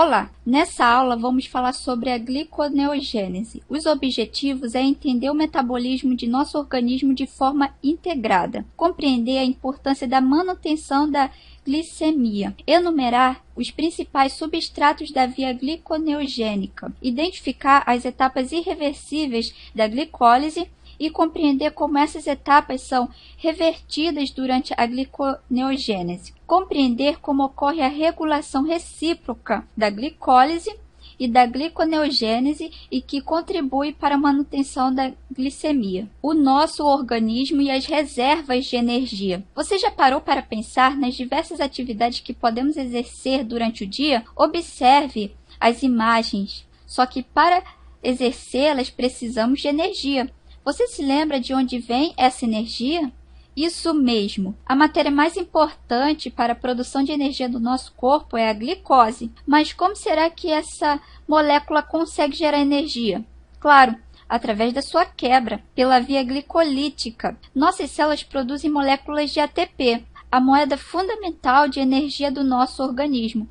Olá! Nessa aula vamos falar sobre a gliconeogênese. Os objetivos é entender o metabolismo de nosso organismo de forma integrada, compreender a importância da manutenção da glicemia, enumerar os principais substratos da via gliconeogênica, identificar as etapas irreversíveis da glicólise e compreender como essas etapas são revertidas durante a gliconeogênese. Compreender como ocorre a regulação recíproca da glicólise e da gliconeogênese e que contribui para a manutenção da glicemia. O nosso organismo e as reservas de energia. Você já parou para pensar nas diversas atividades que podemos exercer durante o dia? Observe as imagens, só que para exercê-las precisamos de energia. Você se lembra de onde vem essa energia? Isso mesmo. A matéria mais importante para a produção de energia do nosso corpo é a glicose. Mas como será que essa molécula consegue gerar energia? Claro, através da sua quebra, pela via glicolítica. Nossas células produzem moléculas de ATP, a moeda fundamental de energia do nosso organismo.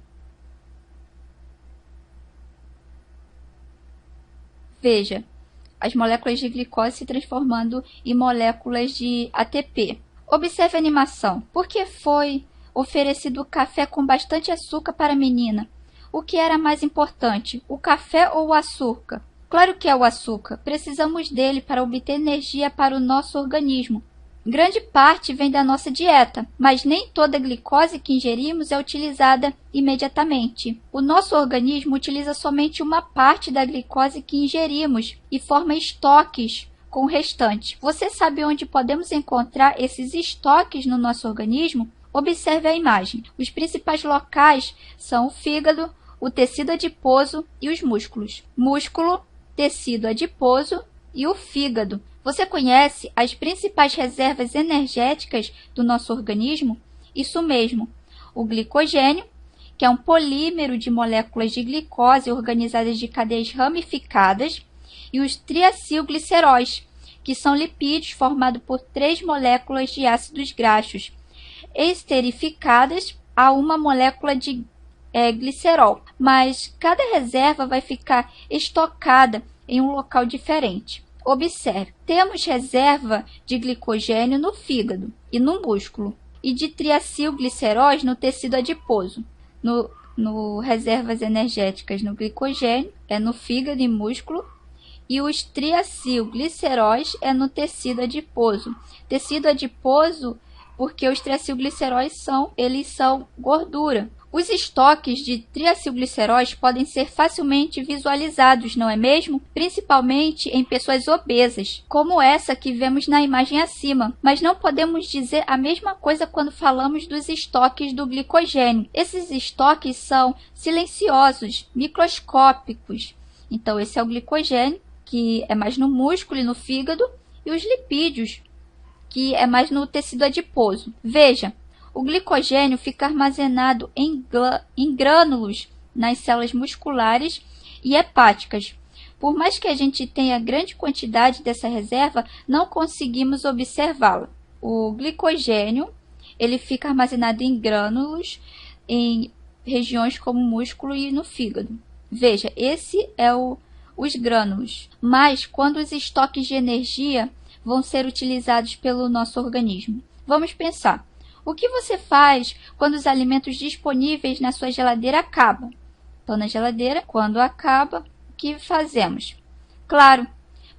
Veja as moléculas de glicose se transformando em moléculas de ATP. Observe a animação. Por que foi oferecido café com bastante açúcar para a menina? O que era mais importante, o café ou o açúcar? Claro que é o açúcar. Precisamos dele para obter energia para o nosso organismo. Grande parte vem da nossa dieta, mas nem toda a glicose que ingerimos é utilizada imediatamente. O nosso organismo utiliza somente uma parte da glicose que ingerimos e forma estoques com o restante. Você sabe onde podemos encontrar esses estoques no nosso organismo? Observe a imagem. Os principais locais são o fígado, o tecido adiposo e os músculos. Músculo, tecido adiposo e o fígado. Você conhece as principais reservas energéticas do nosso organismo? Isso mesmo, o glicogênio, que é um polímero de moléculas de glicose organizadas de cadeias ramificadas, e os triacilgliceróis, que são lipídios formados por 3 moléculas de ácidos graxos, esterificadas a uma molécula de glicerol. Mas cada reserva vai ficar estocada em um local diferente. Observe, temos reserva de glicogênio no fígado e no músculo, e de triacilgliceróis no tecido adiposo. No reservas energéticas no glicogênio, é no fígado e músculo, e os triacilgliceróis é no tecido adiposo. Tecido adiposo porque os triacilgliceróis são gordura. Os estoques de triacilgliceróis podem ser facilmente visualizados, não é mesmo? Principalmente em pessoas obesas, como essa que vemos na imagem acima. Mas não podemos dizer a mesma coisa quando falamos dos estoques do glicogênio. Esses estoques são silenciosos, microscópicos. Então, esse é o glicogênio, que é mais no músculo e no fígado, e os lipídios, que é mais no tecido adiposo. Veja, o glicogênio fica armazenado em grânulos nas células musculares e hepáticas. Por mais que a gente tenha grande quantidade dessa reserva, não conseguimos observá-la. O glicogênio ele fica armazenado em grânulos em regiões como o músculo e no fígado. Veja, esse é os grânulos. Mas quando os estoques de energia vão ser utilizados pelo nosso organismo? Vamos pensar. O que você faz quando os alimentos disponíveis na sua geladeira acabam? Então, na geladeira, quando acaba, o que fazemos? Claro,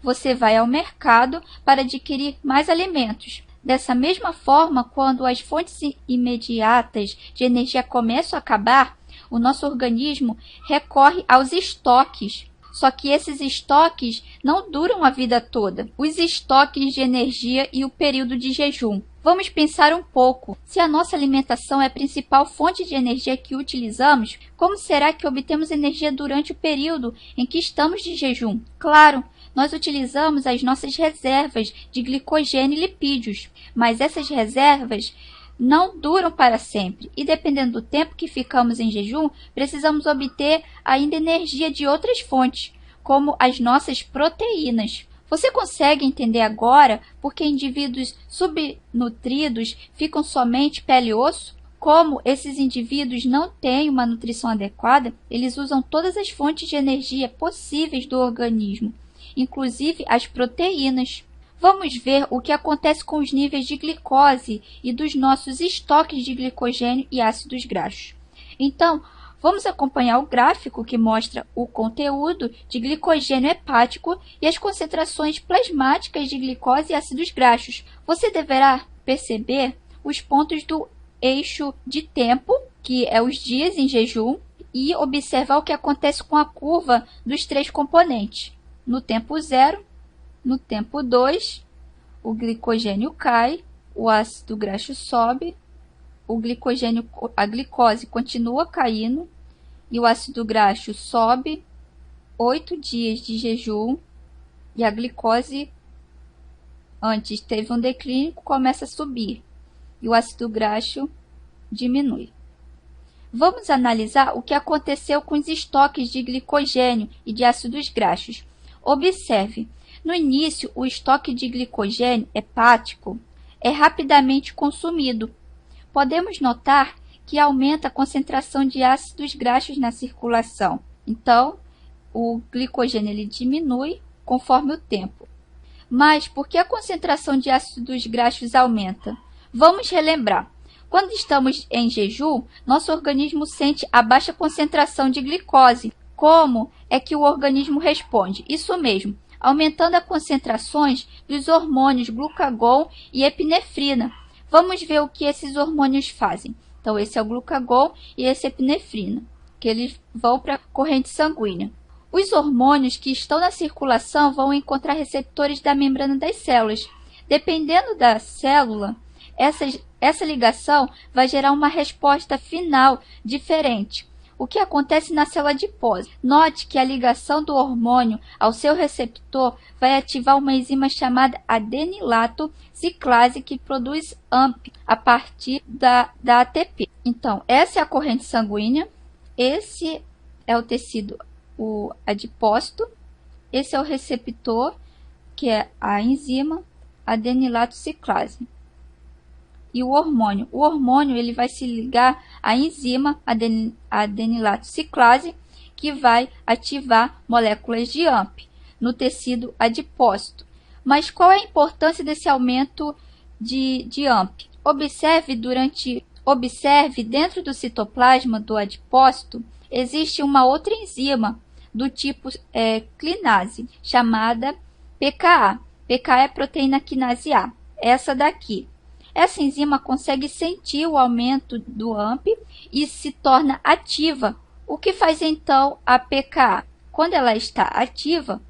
você vai ao mercado para adquirir mais alimentos. Dessa mesma forma, quando as fontes imediatas de energia começam a acabar, o nosso organismo recorre aos estoques. Só que esses estoques não duram a vida toda. Os estoques de energia e o período de jejum. Vamos pensar um pouco. Se a nossa alimentação é a principal fonte de energia que utilizamos, como será que obtemos energia durante o período em que estamos de jejum? Claro, nós utilizamos as nossas reservas de glicogênio e lipídios, mas essas reservas não duram para sempre e, dependendo do tempo que ficamos em jejum, precisamos obter ainda energia de outras fontes, como as nossas proteínas. Você consegue entender agora por que indivíduos subnutridos ficam somente pele e osso? Como esses indivíduos não têm uma nutrição adequada, eles usam todas as fontes de energia possíveis do organismo, inclusive as proteínas. Vamos ver o que acontece com os níveis de glicose e dos nossos estoques de glicogênio e ácidos graxos. Então, vamos acompanhar o gráfico que mostra o conteúdo de glicogênio hepático e as concentrações plasmáticas de glicose e ácidos graxos. Você deverá perceber os pontos do eixo de tempo, que é os dias em jejum, e observar o que acontece com a curva dos três componentes. No tempo 0, no tempo 2, o glicogênio cai, o ácido graxo sobe, a glicose continua caindo e o ácido graxo sobe, 8 dias de jejum, e a glicose antes teve um declínio, começa a subir e o ácido graxo diminui. Vamos analisar o que aconteceu com os estoques de glicogênio e de ácidos graxos. Observe, no início o estoque de glicogênio hepático é rapidamente consumido. Podemos notar que aumenta a concentração de ácidos graxos na circulação. Então, o glicogênio ele diminui conforme o tempo. Mas por que a concentração de ácidos graxos aumenta? Vamos relembrar. Quando estamos em jejum, nosso organismo sente a baixa concentração de glicose. Como é que o organismo responde? Isso mesmo, aumentando as concentrações dos hormônios glucagon e epinefrina. Vamos ver o que esses hormônios fazem. Então, esse é o glucagon e esse é a epinefrina, que eles vão para a corrente sanguínea. Os hormônios que estão na circulação vão encontrar receptores da membrana das células. Dependendo da célula, essa ligação vai gerar uma resposta final diferente. O que acontece na célula adiposa? Note que a ligação do hormônio ao seu receptor vai ativar uma enzima chamada adenilato ciclase que produz AMP a partir da ATP. Então, essa é a corrente sanguínea, esse é o tecido adipócito, esse é o receptor, que é a enzima adenilato ciclase. E o hormônio ele vai se ligar à enzima adenilato ciclase, que vai ativar moléculas de AMP no tecido adipócito. Mas qual é a importância desse aumento de AMP? Observe dentro do citoplasma do adipócito, existe uma outra enzima do tipo clinase, chamada PKA. PKA é a proteína quinase A. Essa daqui. Essa enzima consegue sentir o aumento do AMP e se torna ativa. O que faz então a PKA? Quando ela está ativa,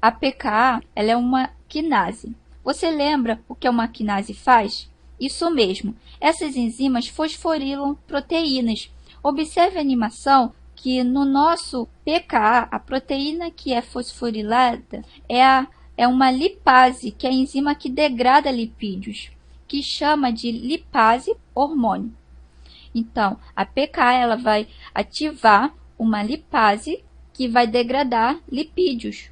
a PKA ela é uma quinase. Você lembra o que uma quinase faz? Isso mesmo, essas enzimas fosforilam proteínas. Observe a animação que no nosso PKA, a proteína que é fosforilada é uma lipase, que é a enzima que degrada lipídios, que chama de lipase hormônio. Então, a PKA ela vai ativar uma lipase que vai degradar lipídios.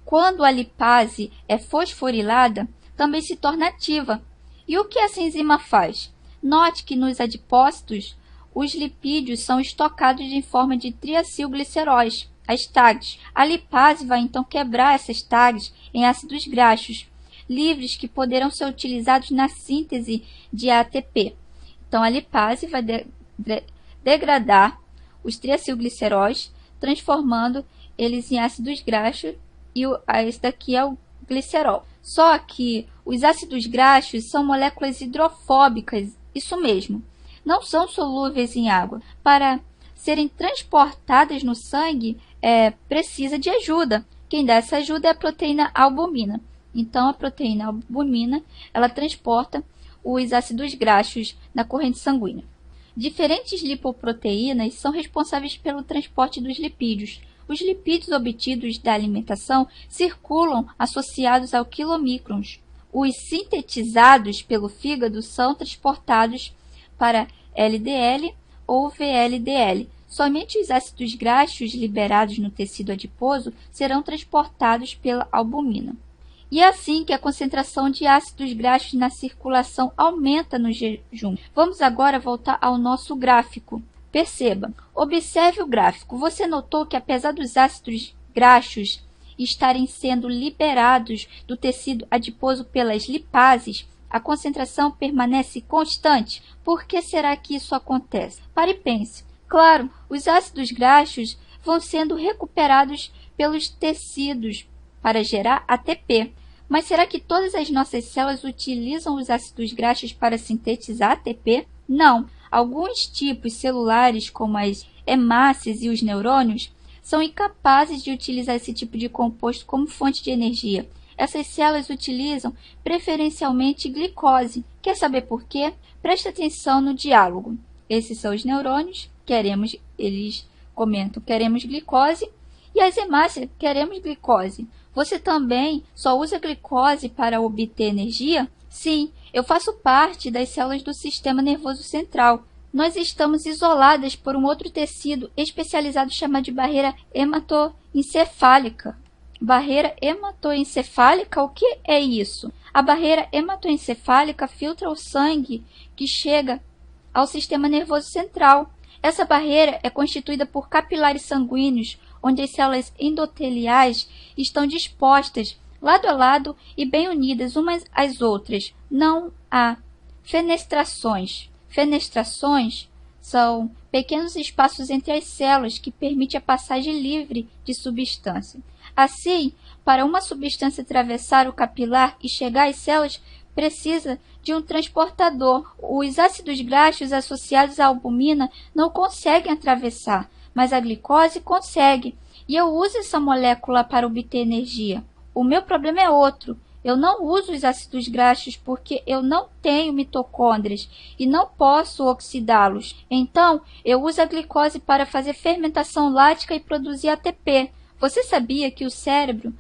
Quando a lipase é fosforilada, também se torna ativa. E o que essa enzima faz? Note que nos adipócitos, os lipídios são estocados em forma de triacilgliceróis, as tags. A lipase vai então quebrar essas tags em ácidos graxos livres que poderão ser utilizados na síntese de ATP. Então, a lipase vai degradar os triacilgliceróis, transformando eles em ácidos graxos, e esse daqui é o glicerol. Só que os ácidos graxos são moléculas hidrofóbicas, isso mesmo, não são solúveis em água. Para serem transportadas no sangue, precisa de ajuda. Quem dá essa ajuda é a proteína albumina. Então, a proteína albumina, ela transporta os ácidos graxos na corrente sanguínea. Diferentes lipoproteínas são responsáveis pelo transporte dos lipídios. Os lipídios obtidos da alimentação circulam associados ao quilomicrons. Os sintetizados pelo fígado são transportados para LDL ou VLDL. Somente os ácidos graxos liberados no tecido adiposo serão transportados pela albumina. E é assim que a concentração de ácidos graxos na circulação aumenta no jejum. Vamos agora voltar ao nosso gráfico. Perceba, observe o gráfico. Você notou que apesar dos ácidos graxos estarem sendo liberados do tecido adiposo pelas lipases, a concentração permanece constante. Por que será que isso acontece? Pare e pense. Claro, os ácidos graxos vão sendo recuperados pelos tecidos para gerar ATP. Mas será que todas as nossas células utilizam os ácidos graxos para sintetizar ATP? Não. Alguns tipos celulares, como as hemácias e os neurônios, são incapazes de utilizar esse tipo de composto como fonte de energia. Essas células utilizam preferencialmente glicose. Quer saber por quê? Preste atenção no diálogo. Esses são os neurônios, eles comentam, queremos glicose, e as hemácias, queremos glicose. Você também só usa glicose para obter energia? Sim, eu faço parte das células do sistema nervoso central. Nós estamos isoladas por um outro tecido especializado chamado de barreira hematoencefálica. Barreira hematoencefálica, o que é isso? A barreira hematoencefálica filtra o sangue que chega ao sistema nervoso central. Essa barreira é constituída por capilares sanguíneos, onde as células endoteliais estão dispostas lado a lado e bem unidas umas às outras. Não há fenestrações. Fenestrações são pequenos espaços entre as células que permitem a passagem livre de substância. Assim, para uma substância atravessar o capilar e chegar às células, precisa de um transportador. Os ácidos graxos associados à albumina não conseguem atravessar, mas a glicose consegue, e eu uso essa molécula para obter energia. O meu problema é outro. Eu não uso os ácidos graxos porque eu não tenho mitocôndrias e não posso oxidá-los. Então, eu uso a glicose para fazer fermentação lática e produzir ATP. Você sabia que o cérebro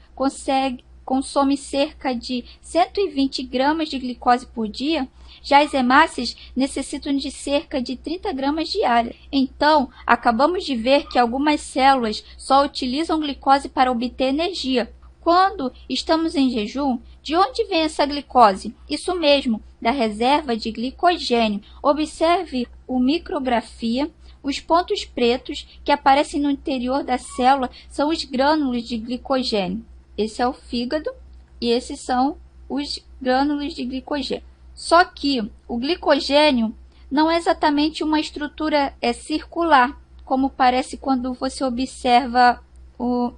consome cerca de 120 gramas de glicose por dia? Já as hemácias necessitam de cerca de 30 gramas diárias. Então, acabamos de ver que algumas células só utilizam glicose para obter energia. Quando estamos em jejum, de onde vem essa glicose? Isso mesmo, da reserva de glicogênio. Observe a micrografia. Os pontos pretos que aparecem no interior da célula são os grânulos de glicogênio. Esse é o fígado e esses são os grânulos de glicogênio. Só que o glicogênio não é exatamente uma estrutura circular, como parece quando você observa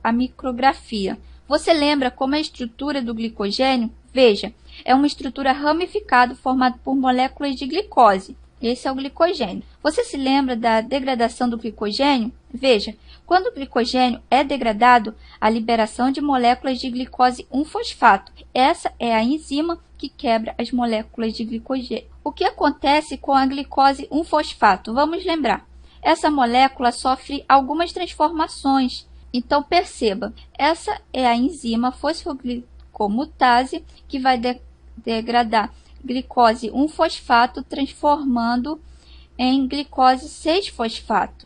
a micrografia. Você lembra como é a estrutura do glicogênio? Veja, é uma estrutura ramificada formada por moléculas de glicose. Esse é o glicogênio. Você se lembra da degradação do glicogênio? Veja, quando o glicogênio é degradado, a liberação de moléculas de glicose 1-fosfato. Essa é a enzima que quebra as moléculas de glicogênio. O que acontece com a glicose 1-fosfato? Vamos lembrar. Essa molécula sofre algumas transformações. Então, perceba, essa é a enzima fosfoglicomutase que vai degradar glicose 1-fosfato, transformando em glicose 6-fosfato.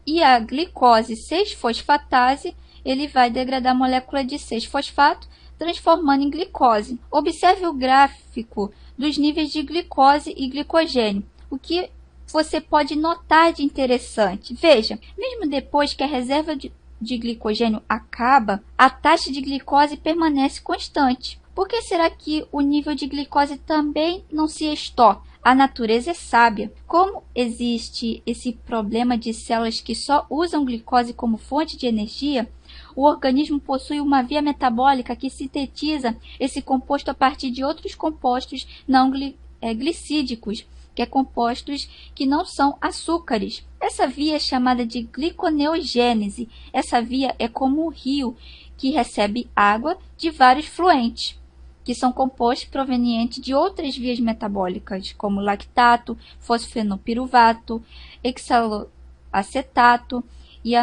E a glicose 6-fosfatase, ele vai degradar a molécula de 6-fosfato, transformando em glicose. Observe o gráfico dos níveis de glicose e glicogênio. O que você pode notar de interessante? Veja, mesmo depois que a reserva de glicogênio acaba, a taxa de glicose permanece constante. Por que será que o nível de glicose também não se estoura? A natureza é sábia. Como existe esse problema de células que só usam glicose como fonte de energia, o organismo possui uma via metabólica que sintetiza esse composto a partir de outros compostos não glicídicos, que é compostos que não são açúcares. Essa via é chamada de gliconeogênese. Essa via é como um rio que recebe água de vários fluentes, que são compostos provenientes de outras vias metabólicas, como lactato, fosfenopiruvato, hexaloacetato e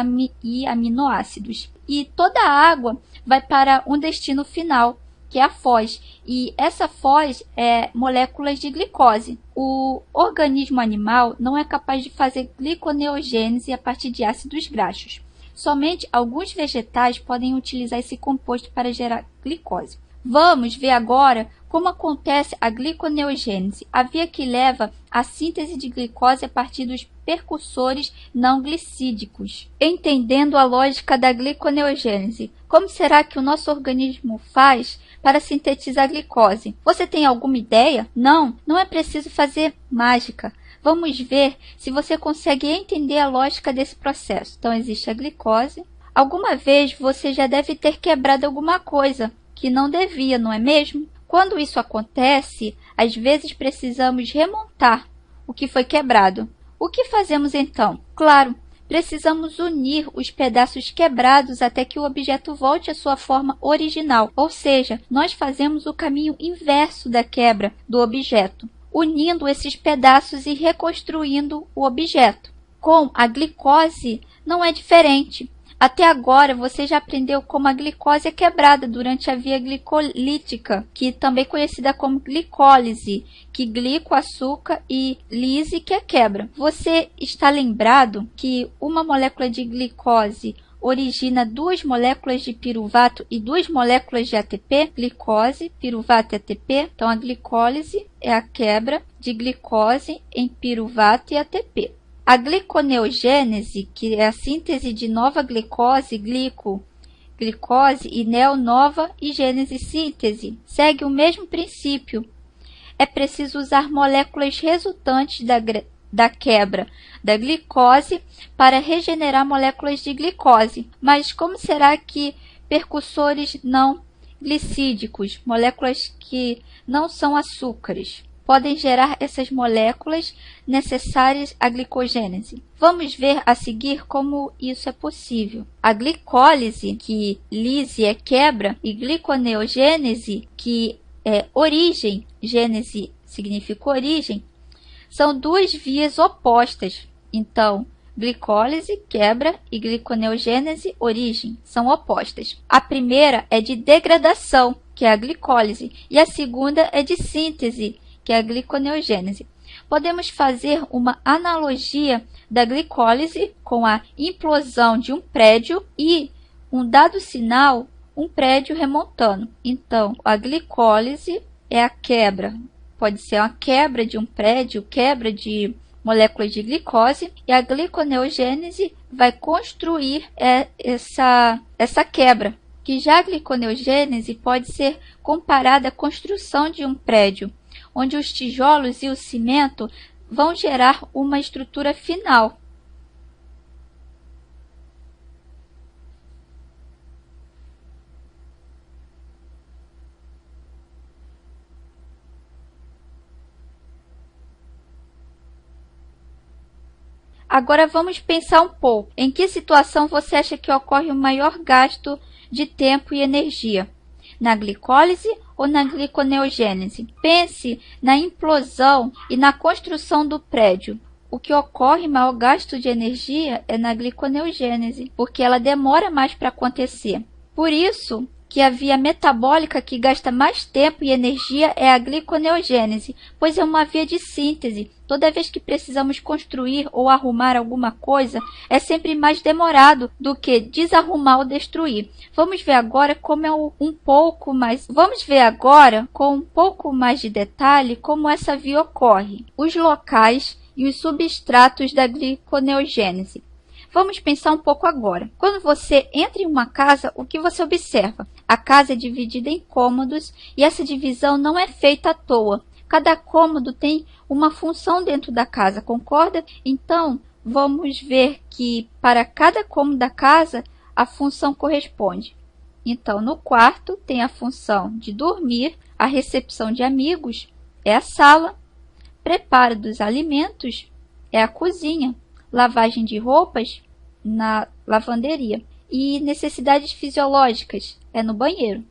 aminoácidos. E toda a água vai para um destino final, que é a foz, e essa foz é moléculas de glicose. O organismo animal não é capaz de fazer gliconeogênese a partir de ácidos graxos. Somente alguns vegetais podem utilizar esse composto para gerar glicose. Vamos ver agora como acontece a gliconeogênese, a via que leva à síntese de glicose a partir dos precursores não glicídicos. Entendendo a lógica da gliconeogênese, como será que o nosso organismo faz para sintetizar glicose? Você tem alguma ideia? Não é preciso fazer mágica. Vamos ver se você consegue entender a lógica desse processo. Então, existe a glicose. Alguma vez você já deve ter quebrado alguma coisa que não devia, não é mesmo? Quando isso acontece, às vezes precisamos remontar o que foi quebrado. O que fazemos então? Claro, precisamos unir os pedaços quebrados até que o objeto volte à sua forma original, ou seja, nós fazemos o caminho inverso da quebra do objeto, unindo esses pedaços e reconstruindo o objeto. Com a glicose não é diferente. Até agora, você já aprendeu como a glicose é quebrada durante a via glicolítica, que também é conhecida como glicólise, que glico, açúcar, e lise, que é quebra. Você está lembrado que uma molécula de glicose origina 2 moléculas de piruvato e 2 moléculas de ATP, glicose, piruvato e ATP. Então, a glicólise é a quebra de glicose em piruvato e ATP. A gliconeogênese, que é a síntese de nova glicose, glicose, e nova e gênese, síntese, segue o mesmo princípio. É preciso usar moléculas resultantes da quebra da glicose para regenerar moléculas de glicose. Mas como será que precursores não glicídicos, moléculas que não são açúcares, podem gerar essas moléculas necessárias à glicogênese? Vamos ver a seguir como isso é possível. A glicólise, que lise é quebra, e gliconeogênese, que é origem, gênese significa origem, são 2 vias opostas. Então, glicólise, quebra, e gliconeogênese, origem, são opostas. A primeira é de degradação, que é a glicólise, e a segunda é de síntese, que é a gliconeogênese. Podemos fazer uma analogia da glicólise com a implosão de um prédio e, um dado sinal, um prédio remontando. Então, a glicólise é a quebra. Pode ser uma quebra de um prédio, quebra de moléculas de glicose, e a gliconeogênese vai construir essa quebra. Que já a gliconeogênese pode ser comparada à construção de um prédio, onde os tijolos e o cimento vão gerar uma estrutura final. Agora vamos pensar um pouco. Em que situação você acha que ocorre o maior gasto de tempo e energia? Na glicólise ou na gliconeogênese? Pense na implosão e na construção do prédio. O que ocorre maior gasto de energia é na gliconeogênese, porque ela demora mais para acontecer. Por isso que a via metabólica que gasta mais tempo e energia é a gliconeogênese, pois é uma via de síntese. Toda vez que precisamos construir ou arrumar alguma coisa, é sempre mais demorado do que desarrumar ou destruir. Vamos ver agora com um pouco mais de detalhe como essa via ocorre, os locais e os substratos da gliconeogênese. Vamos pensar um pouco agora. Quando você entra em uma casa, o que você observa? A casa é dividida em cômodos e essa divisão não é feita à toa. Cada cômodo tem uma função dentro da casa, concorda? Então, vamos ver que para cada cômodo da casa, a função corresponde. Então, no quarto, tem a função de dormir, a recepção de amigos é a sala, preparo dos alimentos é a cozinha, lavagem de roupas na lavanderia e necessidades fisiológicas é no banheiro.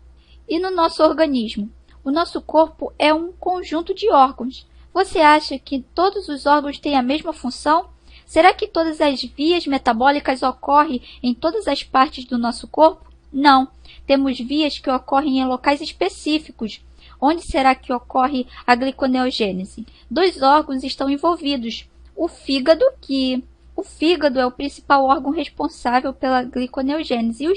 E no nosso organismo? O nosso corpo é um conjunto de órgãos. Você acha que todos os órgãos têm a mesma função? Será que todas as vias metabólicas ocorrem em todas as partes do nosso corpo? Não. Temos vias que ocorrem em locais específicos. Onde será que ocorre a gliconeogênese? 2 órgãos estão envolvidos. O fígado, que O fígado é o principal órgão responsável pela gliconeogênese e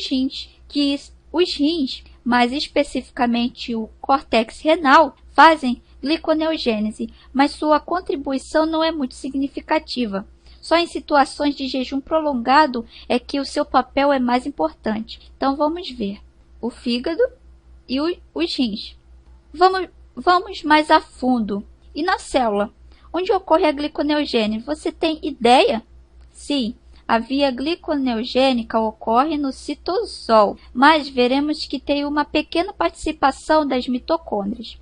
os rins, mais especificamente o córtex renal, fazem gliconeogênese, mas sua contribuição não é muito significativa. Só em situações de jejum prolongado é que o seu papel é mais importante. Então vamos ver o fígado e os rins. Vamos mais a fundo. E na célula, onde ocorre a gliconeogênese, você tem ideia? Sim, a via gliconeogênica ocorre no citosol, mas veremos que tem uma pequena participação das mitocôndrias.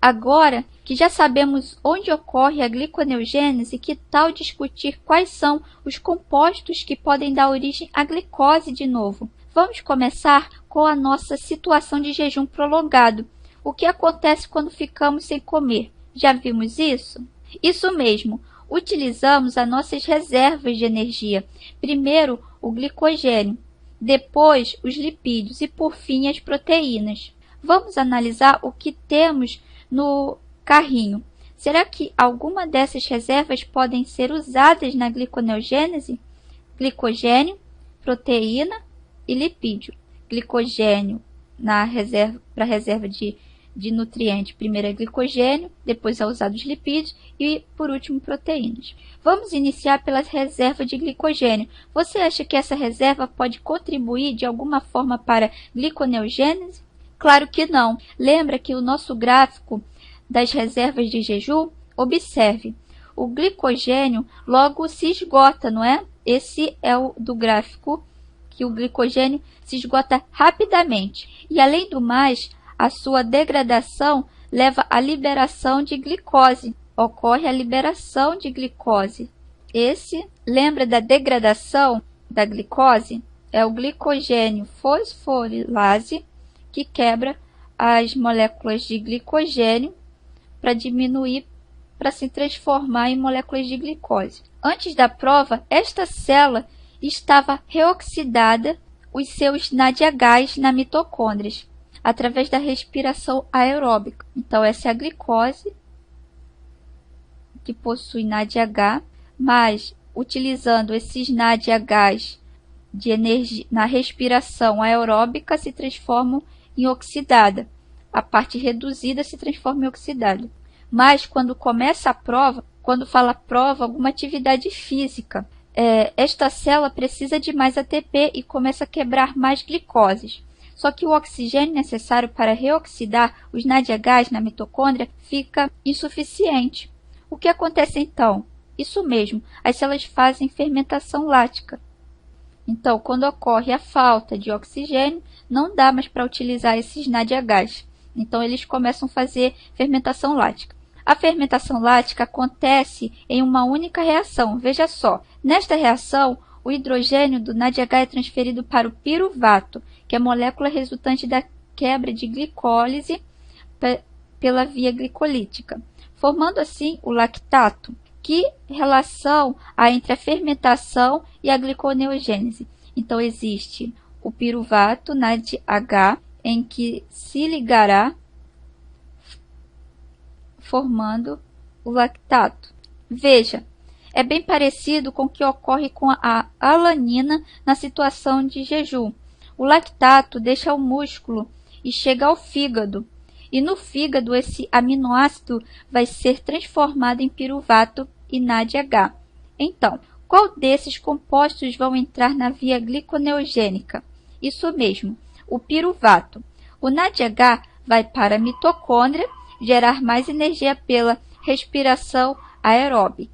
Agora que já sabemos onde ocorre a gliconeogênese, que tal discutir quais são os compostos que podem dar origem à glicose de novo? Vamos começar com a nossa situação de jejum prolongado. O que acontece quando ficamos sem comer? Já vimos isso? Isso mesmo, utilizamos as nossas reservas de energia. Primeiro, o glicogênio, depois os lipídios e, por fim, as proteínas. Vamos analisar o que temos no carrinho. Será que alguma dessas reservas podem ser usadas na gliconeogênese? Glicogênio, proteína e lipídio. Glicogênio para a reserva de nutrientes. Primeiro é glicogênio, depois é usado os lipídios e, por último, proteínas. Vamos iniciar pela reserva de glicogênio. Você acha que essa reserva pode contribuir de alguma forma para a gliconeogênese? Claro que não. Lembra que o nosso gráfico das reservas de jejum? Observe, o glicogênio logo se esgota, não é? Esse é o do gráfico, que o glicogênio se esgota rapidamente. E, além do mais, a sua degradação leva à liberação de glicose. Ocorre a liberação de glicose. Lembra da degradação da glicose? É o glicogênio fosforilase que quebra as moléculas de glicogênio para diminuir, para se transformar em moléculas de glicose. Antes da prova, esta célula estava reoxidada os seus NADH na mitocôndrias, através da respiração aeróbica. Então, essa é a glicose, que possui NADH, mas utilizando esses NADH de energia na respiração aeróbica se transformam em oxidada. A parte reduzida se transforma em oxidada. Mas quando começa a prova, quando fala prova, alguma atividade física, esta célula precisa de mais ATP e começa a quebrar mais glicoses. Só que o oxigênio necessário para reoxidar os NADH na mitocôndria fica insuficiente. O que acontece então? Isso mesmo, as células fazem fermentação lática. Então, quando ocorre a falta de oxigênio, não dá mais para utilizar esses NADH. Então, eles começam a fazer fermentação lática. A fermentação lática acontece em uma única reação. Veja só, nesta reação, o hidrogênio do NADH é transferido para o piruvato, que é a molécula resultante da quebra de glicólise pela via glicolítica, formando assim o lactato. Que relação há entre a fermentação e a gliconeogênese? Então, existe o piruvato NADH, em que se ligará formando o lactato. Veja, é bem parecido com o que ocorre com a alanina na situação de jejum. O lactato deixa o músculo e chega ao fígado. E no fígado, esse aminoácido vai ser transformado em piruvato e NADH. Então, qual desses compostos vão entrar na via gliconeogênica? Isso mesmo, o piruvato. O NADH vai para a mitocôndria gerar mais energia pela respiração aeróbica.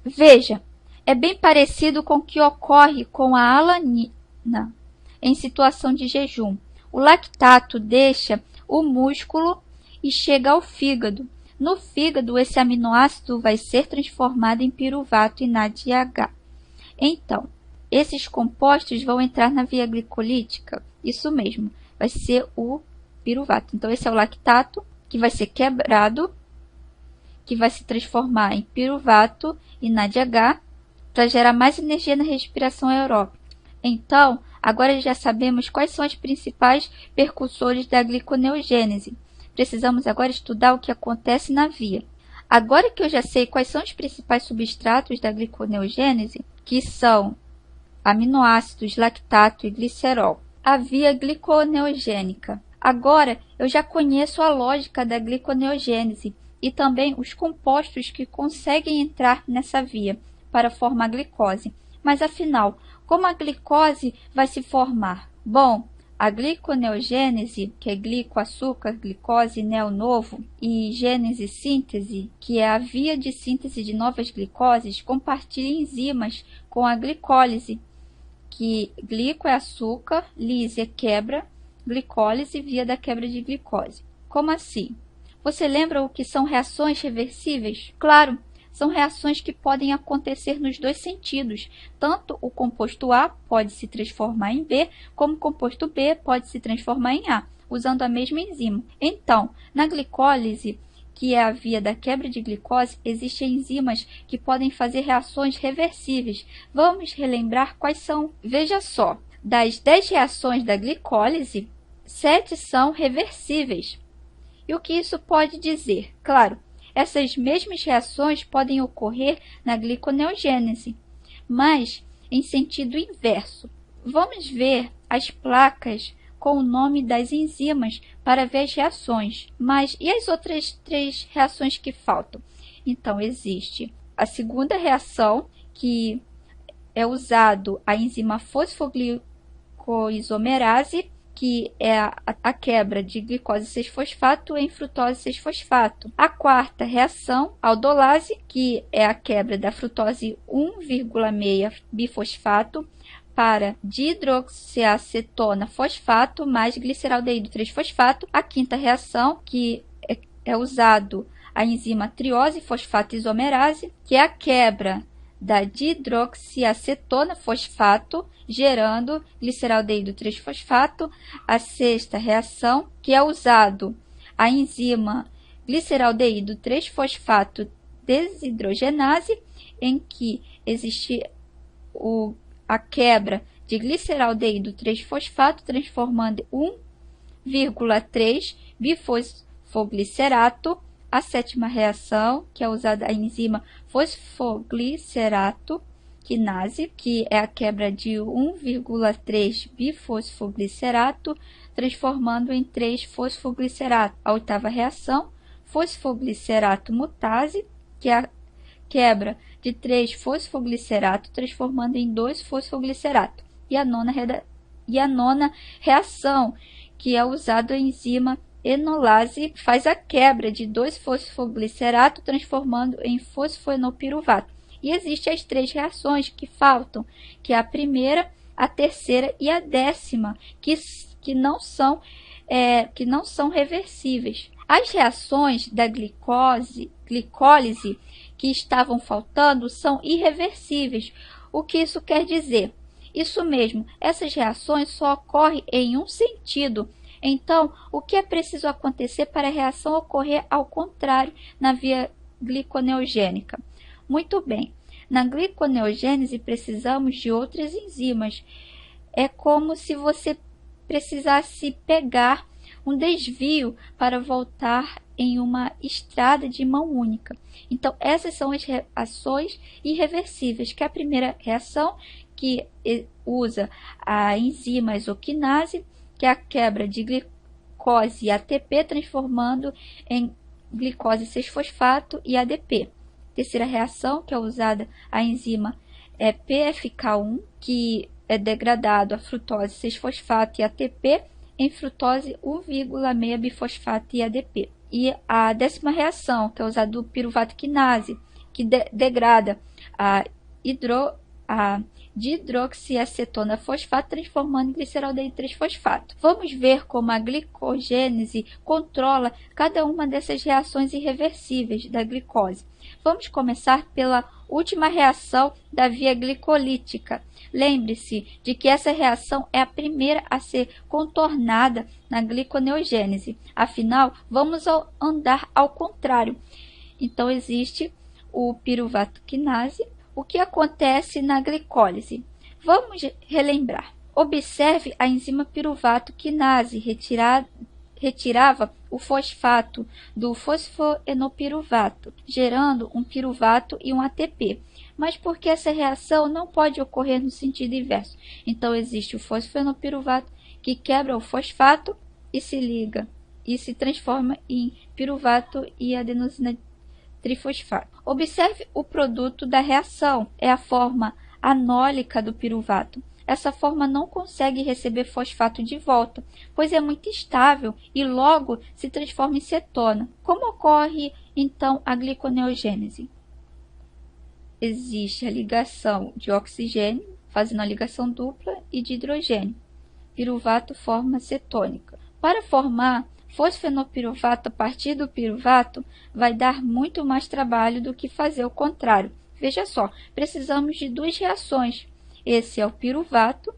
Veja, é bem parecido com o que ocorre com a alanina em situação de jejum. O lactato deixa o músculo e chega ao fígado. No fígado, esse aminoácido vai ser transformado em piruvato e NADH. Então, esses compostos vão entrar na via glicolítica? Isso mesmo, vai ser o piruvato. Então, esse é o lactato, que vai ser quebrado, que vai se transformar em piruvato e NADH, para gerar mais energia na respiração aeróbica. Então, agora já sabemos quais são os principais percussores da gliconeogênese. precisamos agora estudar o que acontece na via. Agora que eu já sei quais são os principais substratos da gliconeogênese, que são aminoácidos, lactato e glicerol, a via gliconeogênica. Agora eu já conheço a lógica da gliconeogênese e também os compostos que conseguem entrar nessa via para formar glicose. Mas afinal, como a glicose vai se formar? Bom, a gliconeogênese, que é glico, açúcar, glicose, neo, novo, e gênese, síntese, que é a via de síntese de novas glicoses, compartilha enzimas com a glicólise, que glico é açúcar, lise é quebra, glicólise, via da quebra de glicose. Como assim? Você lembra o que são reações reversíveis? Claro, são reações que podem acontecer nos dois sentidos. Tanto o composto A pode se transformar em B, como o composto B pode se transformar em A, usando a mesma enzima. Então, na glicólise, que é a via da quebra de glicose, existem enzimas que podem fazer reações reversíveis. Vamos relembrar quais são. Veja só, das 10 reações da glicólise, 7 são reversíveis. E o que isso pode dizer? Claro, essas mesmas reações podem ocorrer na gliconeogênese, mas em sentido inverso. Vamos ver as placas com o nome das enzimas para ver as reações. Mas e as outras 3 reações que faltam? Então, existe a segunda reação, que é usado a enzima fosfoglicoisomerase, que é a quebra de glicose 6-fosfato em frutose 6-fosfato. A quarta reação, aldolase, que é a quebra da frutose 1,6 bifosfato para dihidroxiacetona fosfato mais gliceraldeído 3-fosfato. A quinta reação, que é usado a enzima triose fosfato isomerase, que é a quebra da dihidroxiacetona fosfato, gerando gliceraldeído 3-fosfato. A sexta reação, que é usado a enzima gliceraldeído 3-fosfato desidrogenase, em que existe a quebra de gliceraldeído 3-fosfato, transformando 1,3 bifosfoglicerato. A sétima reação, que é usada a enzima fosfoglicerato quinase, que é a quebra de 1,3 bifosfoglicerato, transformando em 3-fosfoglicerato. A oitava reação, fosfoglicerato mutase, que é a quebra de 3-fosfoglicerato, transformando em 2-fosfoglicerato. E a nona reação, que é usada a enzima enolase, faz a quebra de 2-fosfoglicerato, transformando em fosfoenolpiruvato. E existem as 3 reações que faltam, que é a primeira, a terceira e a 10ª, que não são reversíveis. As reações da glicólise que estavam faltando são irreversíveis. O que isso quer dizer? Isso mesmo, essas reações só ocorrem em um sentido. Então, o que é preciso acontecer para a reação ocorrer ao contrário na via gliconeogênica? Muito bem, na gliconeogênese precisamos de outras enzimas. É como se você precisasse pegar um desvio para voltar em uma estrada de mão única. Então, essas são as reações irreversíveis, que é a primeira reação, que usa a enzima isoquinase, que é a quebra de glicose e ATP, transformando em glicose 6-fosfato e ADP. Terceira reação, que é usada a enzima PFK1, que é degradado a frutose 6-fosfato e ATP em frutose 1,6 bifosfato e ADP. E a 10ª reação, que é usada o piruvato quinase, que degrada a dihidroxiacetona fosfato, transformando em gliceraldeído 3-fosfato. Vamos ver como a glicogênese controla cada uma dessas reações irreversíveis da glicose. Vamos começar pela última reação da via glicolítica. Lembre-se de que essa reação é a primeira a ser contornada na gliconeogênese. Afinal, vamos andar ao contrário. Então, existe o piruvato quinase. O que acontece na glicólise? Vamos relembrar. Observe a enzima piruvato quinase retirava o fosfato do fosfoenopiruvato, gerando um piruvato e um ATP. Mas porque essa reação não pode ocorrer no sentido inverso. Então, existe o fosfoenopiruvato que quebra o fosfato e se liga e se transforma em piruvato e adenosina trifosfato. Observe o produto da reação. É a forma anólica do piruvato. Essa forma não consegue receber fosfato de volta, pois é muito instável e logo se transforma em cetona. Como ocorre, então, a gliconeogênese? Existe a ligação de oxigênio, fazendo a ligação dupla, e de hidrogênio. Piruvato forma cetônica. Para formar fosfenopiruvato a partir do piruvato, vai dar muito mais trabalho do que fazer o contrário. Veja só, precisamos de duas reações. Esse é o piruvato.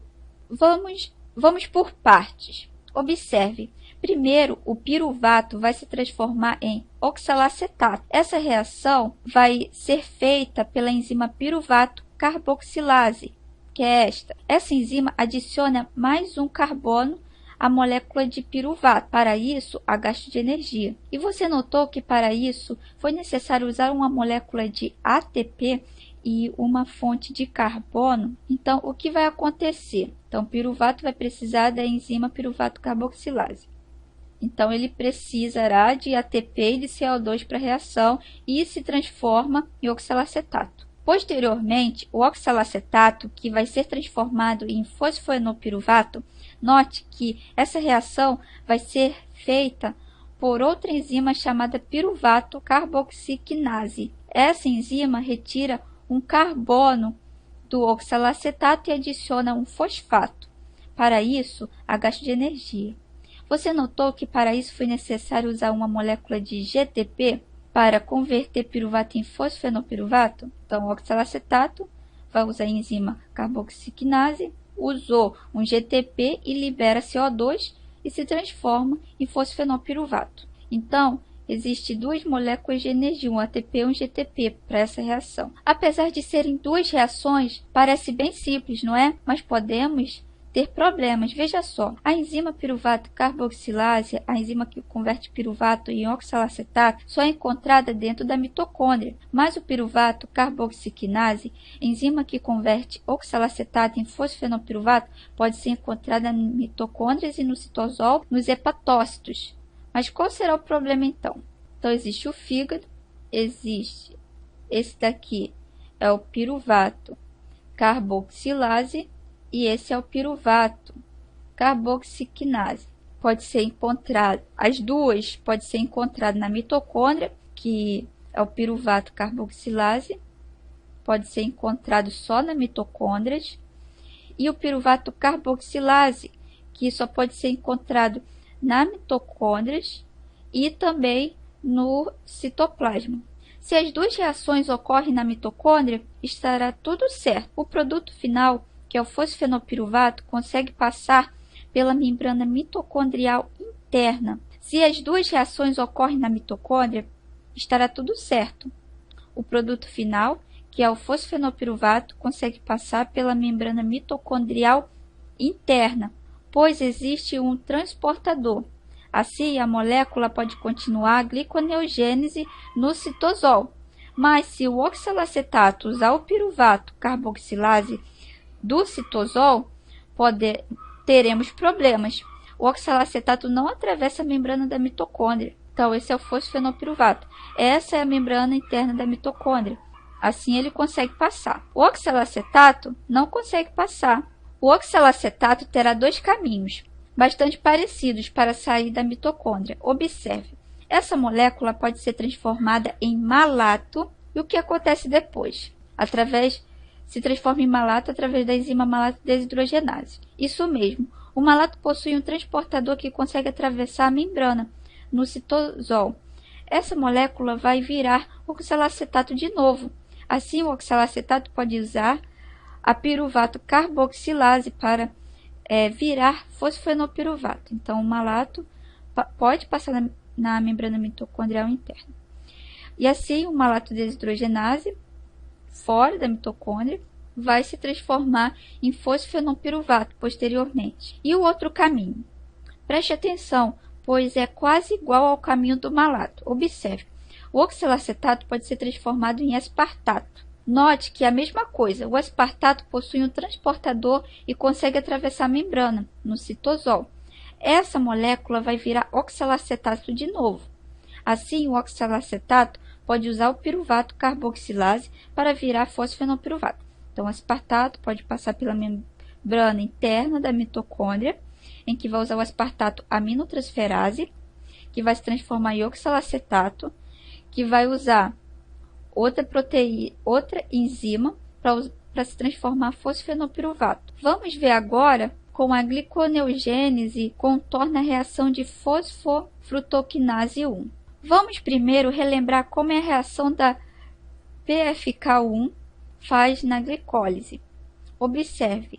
Vamos por partes. Observe. Primeiro, o piruvato vai se transformar em oxalacetato. Essa reação vai ser feita pela enzima piruvato carboxilase, que é esta. Essa enzima adiciona mais um carbono à molécula de piruvato. Para isso, há gasto de energia. E você notou que para isso foi necessário usar uma molécula de ATP e uma fonte de carbono. Então, o que vai acontecer? Então, o piruvato vai precisar da enzima piruvato carboxilase. Então, ele precisará de ATP e de CO2 para a reação e se transforma em oxalacetato. Posteriormente, o oxalacetato, que vai ser transformado em fosfoenopiruvato, note que essa reação vai ser feita por outra enzima chamada piruvato carboxiquinase. Essa enzima retira um carbono do oxalacetato e adiciona um fosfato. Para isso, há gasto de energia. Você notou que para isso foi necessário usar uma molécula de GTP para converter piruvato em fosfenopiruvato? Então, o oxalacetato vai usar a enzima carboxiquinase, usou um GTP e libera CO2 e se transforma em fosfenopiruvato. Então, existem duas moléculas de energia, um ATP e um GTP, para essa reação. Apesar de serem duas reações, parece bem simples, não é? Mas podemos ter problemas. Veja só, a enzima piruvato carboxilase, a enzima que converte piruvato em oxalacetato, só é encontrada dentro da mitocôndria, mas o piruvato carboxiquinase, enzima que converte oxalacetato em fosfenopiruvato, pode ser encontrada em mitocôndrias e no citosol, nos hepatócitos. Mas qual será o problema então? Então, existe o fígado, existe esse daqui, é o piruvato carboxilase, e esse é o piruvato carboxiquinase. Pode ser encontrado, as duas pode ser encontrado na mitocôndria, que é o piruvato carboxilase, pode ser encontrado só na mitocôndrias, e o piruvato carboxilase, que só pode ser encontrado na mitocôndrias e também no citoplasma. Se as duas reações ocorrem na mitocôndria, estará tudo certo. O produto final, que é o fosfenopiruvato, consegue passar pela membrana mitocondrial interna. Se as duas reações ocorrem na mitocôndria, estará tudo certo. O produto final, que é o fosfenopiruvato, consegue passar pela membrana mitocondrial interna, pois existe um transportador. Assim, a molécula pode continuar a gliconeogênese no citosol. Mas se o oxalacetato usar o piruvato carboxilase do citosol, teremos problemas. O oxalacetato não atravessa a membrana da mitocôndria. Então, esse é o fosfenopiruvato. Essa é a membrana interna da mitocôndria. Assim, ele consegue passar. O oxalacetato não consegue passar. O oxalacetato terá dois caminhos bastante parecidos para sair da mitocôndria. Observe, essa molécula pode ser transformada em malato. E o que acontece depois? Se transforma em malato através da enzima malato desidrogenase. Isso mesmo, o malato possui um transportador que consegue atravessar a membrana no citosol. Essa molécula vai virar oxalacetato de novo. Assim, o oxalacetato pode usar a piruvato carboxilase para virar fosfenopiruvato. Então, o malato pode passar na membrana mitocondrial interna. E assim, o malato desidrogenase, fora da mitocôndria, vai se transformar em fosfenopiruvato posteriormente. E o outro caminho? Preste atenção, pois é quase igual ao caminho do malato. Observe, o oxalacetato pode ser transformado em aspartato. Note que é a mesma coisa, o aspartato possui um transportador e consegue atravessar a membrana, no citosol. Essa molécula vai virar oxalacetato de novo. Assim, o oxalacetato pode usar o piruvato carboxilase para virar fosfenilpiruvato. Então, o aspartato pode passar pela membrana interna da mitocôndria, em que vai usar o aspartato aminotransferase, que vai se transformar em oxalacetato, que vai usar outra enzima para se transformar em fosfenilpiruvato. Vamos ver agora como a gliconeogênese contorna a reação de fosfofrutoquinase 1. Vamos primeiro relembrar como é a reação da PFK1 faz na glicólise. Observe,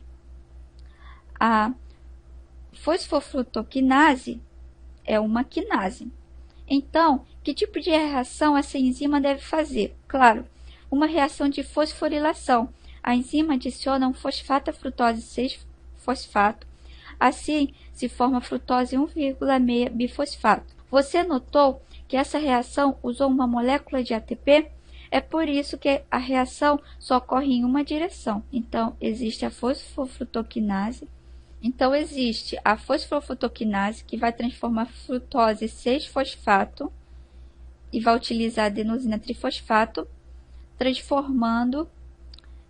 a fosfofrutoquinase é uma quinase. Então, que tipo de reação essa enzima deve fazer? Claro, uma reação de fosforilação. A enzima adiciona um fosfato à frutose 6-fosfato. Assim, se forma frutose 1,6 bifosfato. Você notou que essa reação usou uma molécula de ATP? É por isso que a reação só ocorre em uma direção. Então, existe a fosfofrutoquinase. Que vai transformar frutose 6-fosfato e vai utilizar adenosina trifosfato, transformando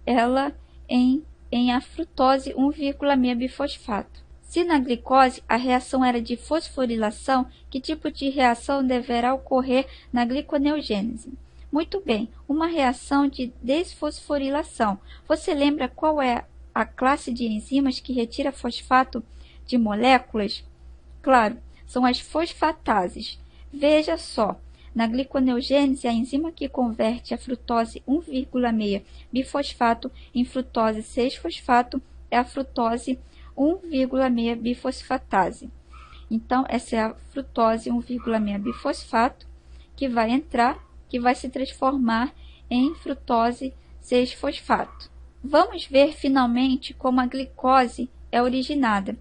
ela em a frutose 1,6 bifosfato. Se na glicose a reação era de fosforilação, que tipo de reação deverá ocorrer na gliconeogênese? Muito bem, uma reação de desfosforilação. Você lembra qual é a classe de enzimas que retira fosfato de moléculas? Claro, são as fosfatases. Veja só, na gliconeogênese, a enzima que converte a frutose 1,6 bifosfato em frutose 6-fosfato é a frutose 1,6 bifosfatase. Então, essa é a frutose 1,6 bifosfato que vai se transformar em frutose 6-fosfato. Vamos ver finalmente como a glicose é originada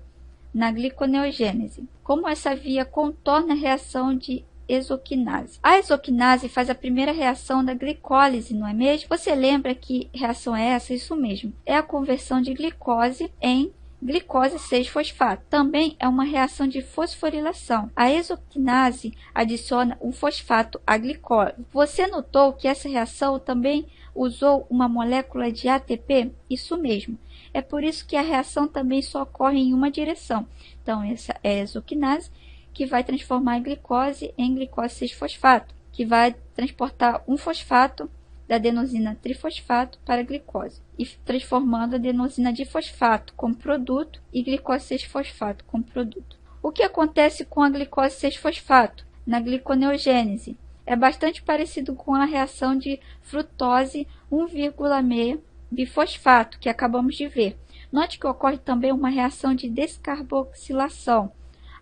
na gliconeogênese. Como essa via contorna a reação de exoquinase. A exoquinase faz a primeira reação da glicólise, não é mesmo? Você lembra que reação é essa? Isso mesmo. É a conversão de glicose em glicose 6-fosfato. Também é uma reação de fosforilação. A exoquinase adiciona um fosfato à glicose. Você notou que essa reação também usou uma molécula de ATP? Isso mesmo. É por isso que a reação também só ocorre em uma direção. Então, essa é a exoquinase, que vai transformar a glicose em glicose 6-fosfato, que vai transportar um fosfato da adenosina trifosfato para a glicose, e transformando a adenosina difosfato como produto e glicose 6-fosfato como produto. O que acontece com a glicose 6-fosfato na gliconeogênese? É bastante parecido com a reação de frutose 1,6 bifosfato que acabamos de ver. Note que ocorre também uma reação de descarboxilação.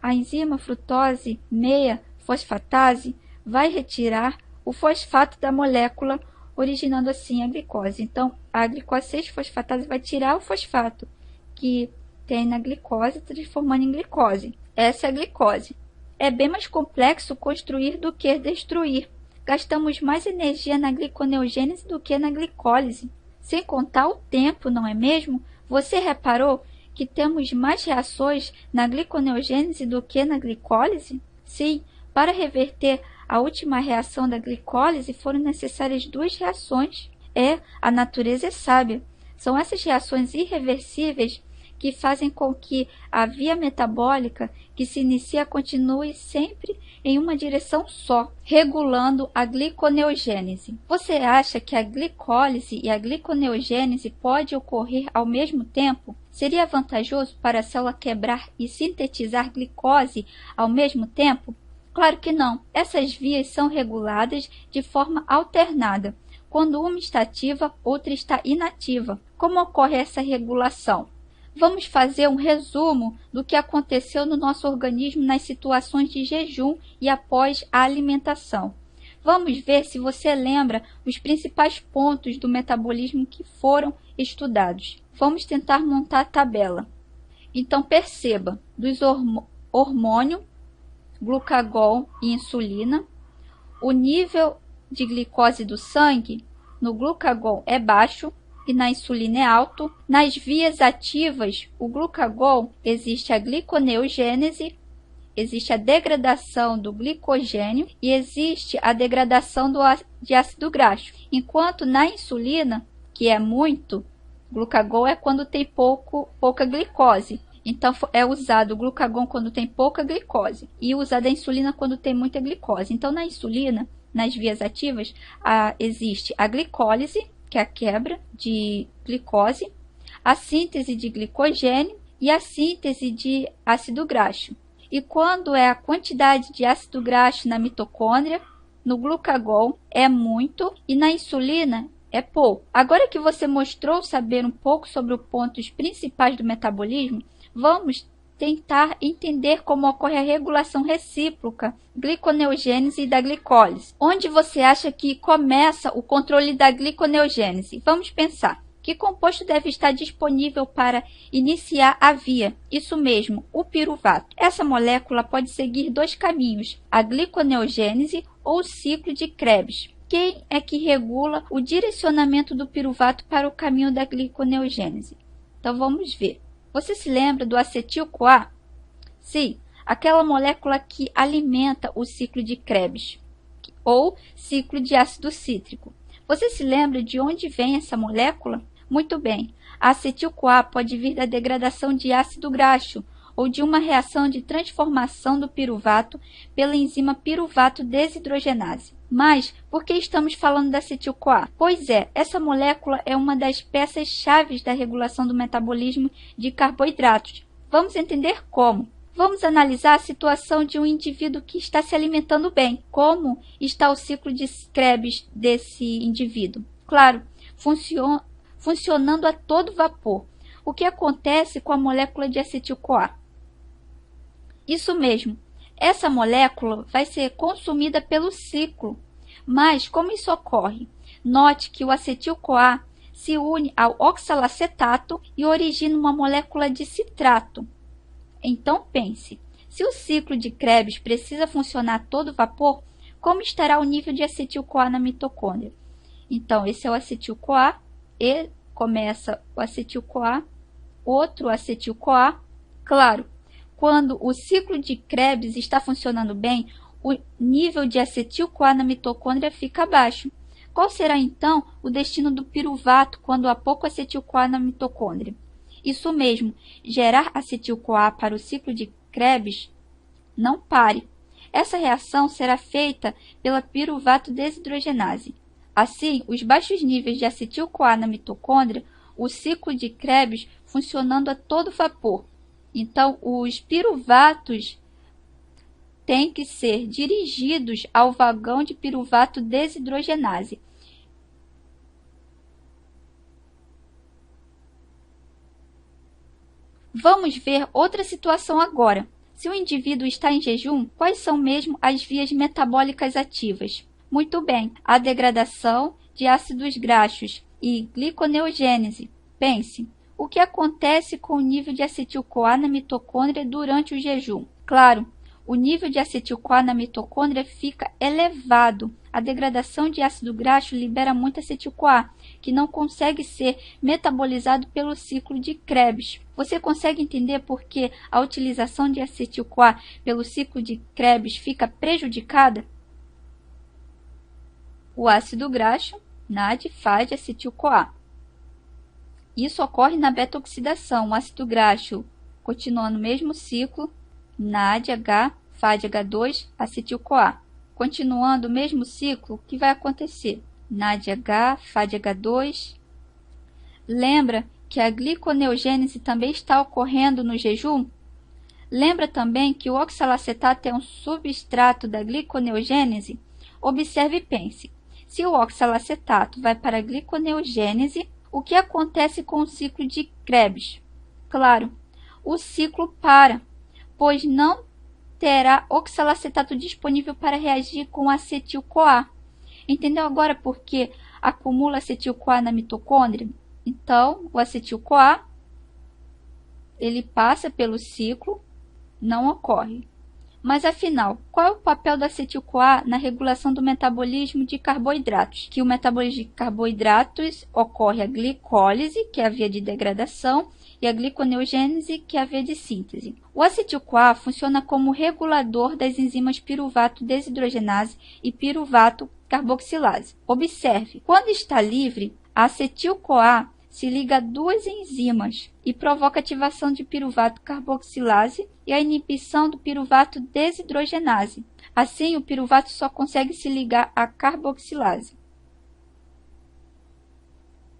A enzima frutose 6-fosfatase vai retirar o fosfato da molécula, originando assim a glicose. Então, a glicose 6-fosfatase vai tirar o fosfato que tem na glicose, transformando em glicose. Essa é a glicose. É bem mais complexo construir do que destruir. Gastamos mais energia na gliconeogênese do que na glicólise. Sem contar o tempo, não é mesmo? Você reparou que temos mais reações na gliconeogênese do que na glicólise? Sim, para reverter a última reação da glicólise foram necessárias 2 reações. A natureza é sábia. São essas reações irreversíveis que fazem com que a via metabólica que se inicia continue sempre em uma direção só, regulando a gliconeogênese. Você acha que a glicólise e a gliconeogênese podem ocorrer ao mesmo tempo? Seria vantajoso para a célula quebrar e sintetizar glicose ao mesmo tempo? Claro que não. Essas vias são reguladas de forma alternada. Quando uma está ativa, outra está inativa. Como ocorre essa regulação? Vamos fazer um resumo do que aconteceu no nosso organismo nas situações de jejum e após a alimentação. Vamos ver se você lembra os principais pontos do metabolismo que foram estudados. Vamos tentar montar a tabela. Então, perceba, dos hormônio, glucagon e insulina. O nível de glicose do sangue no glucagon é baixo e na insulina é alto. Nas vias ativas, o glucagon, existe a gliconeogênese, existe a degradação do glicogênio e existe a degradação de ácido graxo. Enquanto na insulina, que é muito, glucagon é quando tem pouca glicose. Então, é usado o glucagon quando tem pouca glicose e usada a insulina quando tem muita glicose. Então, na insulina, nas vias ativas, existe a glicólise, que é a quebra de glicose, a síntese de glicogênio e a síntese de ácido graxo. E quando é a quantidade de ácido graxo na mitocôndria, no glucagon é muito e na insulina é pouco. Agora que você mostrou saber um pouco sobre os pontos principais do metabolismo, vamos tentar entender como ocorre a regulação recíproca, gliconeogênese e da glicólise. Onde você acha que começa o controle da gliconeogênese? Vamos pensar. Que composto deve estar disponível para iniciar a via? Isso mesmo, o piruvato. Essa molécula pode seguir dois caminhos, a gliconeogênese ou o ciclo de Krebs. Quem é que regula o direcionamento do piruvato para o caminho da gliconeogênese? Então vamos ver. Você se lembra do acetil-CoA? Sim, aquela molécula que alimenta o ciclo de Krebs, ou ciclo de ácido cítrico. Você se lembra de onde vem essa molécula? Muito bem, a acetil-CoA pode vir da degradação de ácido graxo ou de uma reação de transformação do piruvato pela enzima piruvato desidrogenase. Mas, por que estamos falando da acetil-CoA? Pois é, essa molécula é uma das peças-chave da regulação do metabolismo de carboidratos. Vamos entender como. Vamos analisar a situação de um indivíduo que está se alimentando bem. Como está o ciclo de Krebs desse indivíduo? Claro, funcionando a todo vapor. O que acontece com a molécula de acetil-CoA? Isso mesmo, essa molécula vai ser consumida pelo ciclo. Mas como isso ocorre? Note que o acetil-CoA se une ao oxalacetato e origina uma molécula de citrato. Então pense, se o ciclo de Krebs precisa funcionar a todo vapor, como estará o nível de acetil-CoA na mitocôndria? Então, esse é o acetil-CoA, e começa o acetil-CoA, outro acetil-CoA. Claro, quando o ciclo de Krebs está funcionando bem, o nível de acetil-CoA na mitocôndria fica baixo. Qual será, então, o destino do piruvato quando há pouco acetil-CoA na mitocôndria? Isso mesmo, gerar acetil-CoA para o ciclo de Krebs. Não pare. Essa reação será feita pela piruvato desidrogenase. Assim, os baixos níveis de acetil-CoA na mitocôndria, o ciclo de Krebs funcionando a todo vapor. Então, os piruvatos têm que ser dirigidos ao vagão de piruvato desidrogenase. Vamos ver outra situação agora. Se o indivíduo está em jejum, quais são mesmo as vias metabólicas ativas? Muito bem, a degradação de ácidos graxos e gliconeogênese. Pense, o que acontece com o nível de acetil-CoA na mitocôndria durante o jejum? Claro, o nível de acetil-CoA na mitocôndria fica elevado. A degradação de ácido graxo libera muito acetil-CoA, que não consegue ser metabolizado pelo ciclo de Krebs. Você consegue entender por que a utilização de acetil-CoA pelo ciclo de Krebs fica prejudicada? O ácido graxo, NAD, faz acetil-CoA. Isso ocorre na beta-oxidação. O ácido graxo continua no mesmo ciclo, NADH, FADH2, acetil-CoA. Continuando o mesmo ciclo, o que vai acontecer? NADH, FADH2. Lembra que a gliconeogênese também está ocorrendo no jejum? Lembra também que o oxalacetato é um substrato da gliconeogênese? Observe e pense. Se o oxalacetato vai para a gliconeogênese, o que acontece com o ciclo de Krebs? Claro, o ciclo para, pois não terá oxalacetato disponível para reagir com acetil-CoA. Entendeu agora por que acumula acetil-CoA na mitocôndria? Então, o acetil-CoA, ele passa pelo ciclo, não ocorre. Mas afinal, qual é o papel do acetil-CoA na regulação do metabolismo de carboidratos? Que o metabolismo de carboidratos ocorre a glicólise, que é a via de degradação, e a gliconeogênese, que é a via de síntese. O acetil-CoA funciona como regulador das enzimas piruvato desidrogenase e piruvato carboxilase. Observe, quando está livre, a acetil-CoA se liga a duas enzimas e provoca ativação de piruvato carboxilase e a inibição do piruvato desidrogenase. Assim, o piruvato só consegue se ligar à carboxilase.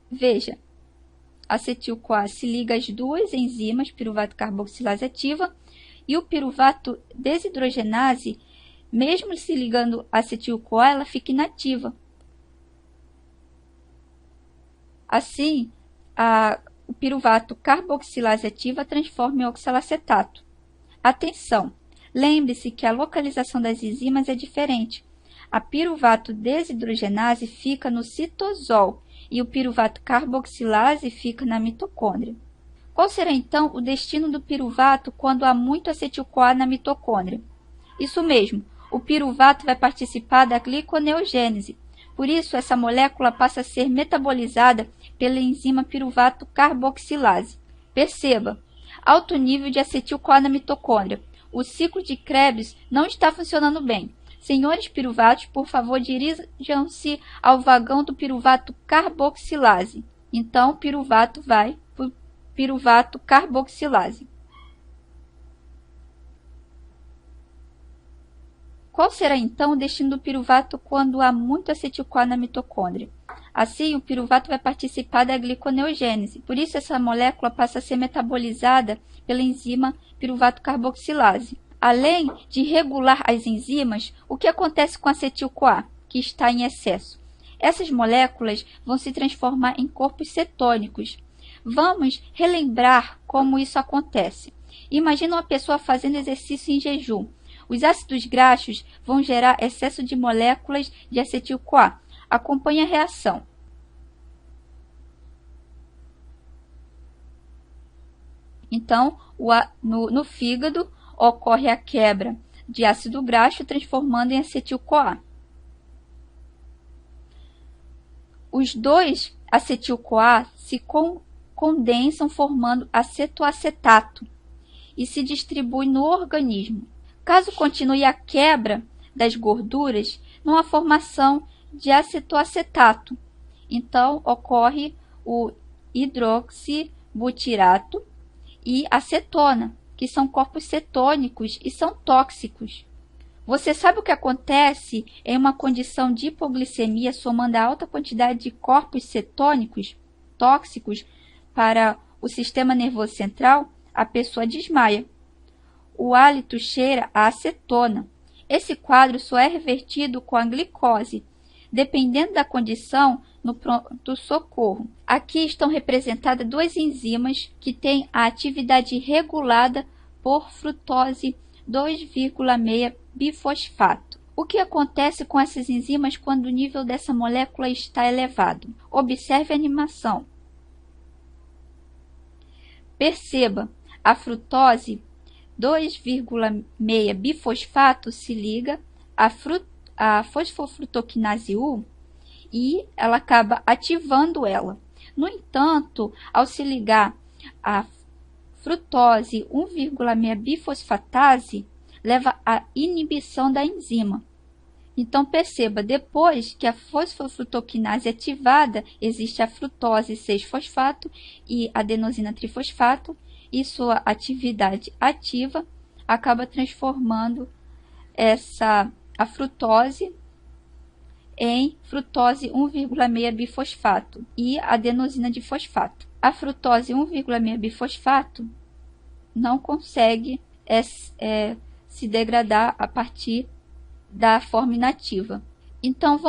Veja, acetil-CoA se liga às duas enzimas, piruvato carboxilase ativa, e o piruvato desidrogenase, mesmo se ligando à acetil-CoA, ela fica inativa. Assim, o piruvato carboxilase ativa transforma em oxalacetato. Atenção! Lembre-se que a localização das enzimas é diferente. A piruvato desidrogenase fica no citosol e o piruvato carboxilase fica na mitocôndria. Qual será então o destino do piruvato quando há muito acetil-CoA na mitocôndria? Isso mesmo, o piruvato vai participar da gliconeogênese. Por isso, essa molécula passa a ser metabolizada pela enzima piruvato carboxilase. Perceba, alto nível de acetil-CoA na mitocôndria. O ciclo de Krebs não está funcionando bem. Senhores piruvatos, por favor, dirijam-se ao vagão do piruvato carboxilase. Então, o piruvato vai para o piruvato carboxilase. Qual será, então, o destino do piruvato quando há muito acetil-CoA na mitocôndria? Assim, o piruvato vai participar da gliconeogênese. Por isso, essa molécula passa a ser metabolizada pela enzima piruvato carboxilase. Além de regular as enzimas, o que acontece com acetil-CoA, que está em excesso? Essas moléculas vão se transformar em corpos cetônicos. Vamos relembrar como isso acontece. Imagina uma pessoa fazendo exercício em jejum. Os ácidos graxos vão gerar excesso de moléculas de acetil-CoA. Acompanhe a reação. Então, no fígado, ocorre a quebra de ácido graxo, transformando em acetil-CoA. Os dois acetil-CoA se condensam, formando acetoacetato, e se distribuem no organismo. Caso continue a quebra das gorduras, não há formação de acetoacetato. Então, ocorre o hidroxibutirato e acetona, que são corpos cetônicos e são tóxicos. Você sabe o que acontece em uma condição de hipoglicemia somando a alta quantidade de corpos cetônicos tóxicos para o sistema nervoso central? A pessoa desmaia. O hálito cheira a acetona. Esse quadro só é revertido com a glicose, dependendo da condição no pronto-socorro. Aqui estão representadas duas enzimas que têm a atividade regulada por frutose 2,6 bifosfato. O que acontece com essas enzimas quando o nível dessa molécula está elevado? Observe a animação. Perceba, a frutose 2,6 bifosfato se liga a fosfofrutoquinase U e ela acaba ativando ela. No entanto, ao se ligar a frutose 1,6 bifosfatase, leva à inibição da enzima. Então, perceba, depois que a fosfofrutoquinase é ativada, existe a frutose 6-fosfato e adenosina trifosfato, e sua atividade ativa acaba transformando a frutose em frutose 1,6 bifosfato e adenosina difosfato. A frutose 1,6 bifosfato não consegue se degradar a partir da forma inativa. Então,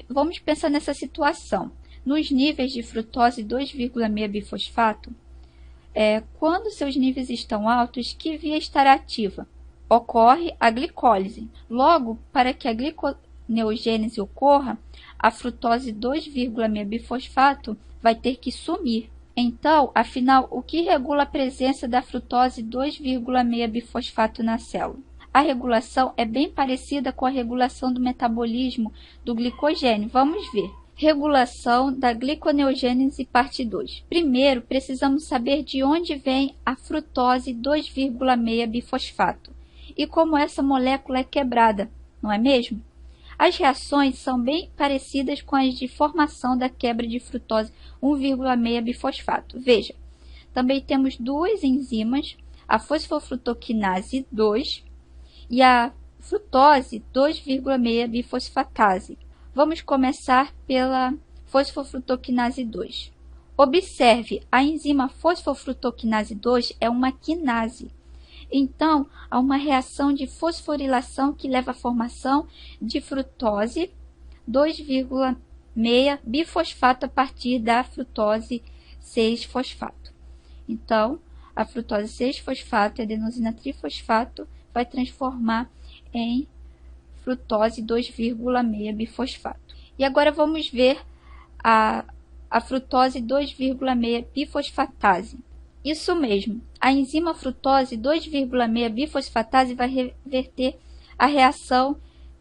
vamos pensar nessa situação. Nos níveis de frutose 2,6 bifosfato, quando seus níveis estão altos, que via estará ativa? Ocorre a glicólise. Logo, para que a gliconeogênese ocorra, a frutose 2,6 bifosfato vai ter que sumir. Então, afinal, o que regula a presença da frutose 2,6 bifosfato na célula? A regulação é bem parecida com a regulação do metabolismo do glicogênio. Vamos ver. Regulação da gliconeogênese, parte 2. Primeiro, precisamos saber de onde vem a frutose 2,6-bifosfato e como essa molécula é quebrada, não é mesmo? As reações são bem parecidas com as de formação da quebra de frutose 1,6-bifosfato. Veja, também temos duas enzimas, a fosfofrutoquinase 2 e a frutose 2,6-bifosfatase. Vamos começar pela fosfofrutoquinase 2. Observe, a enzima fosfofrutoquinase 2 é uma quinase. Então, há uma reação de fosforilação que leva à formação de frutose 2,6-bifosfato a partir da frutose 6-fosfato. Então, a frutose 6-fosfato e a adenosina trifosfato vai transformar em frutose 2,6-bifosfato. E agora vamos ver a frutose 2,6-bifosfatase. Isso mesmo, a enzima frutose 2,6-bifosfatase vai reverter a reação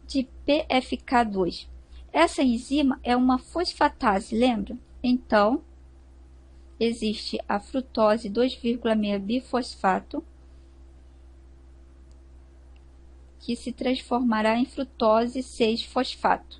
de PFK2. Essa enzima é uma fosfatase, lembra? Então, existe a frutose 2,6-bifosfato, que se transformará em frutose 6-fosfato.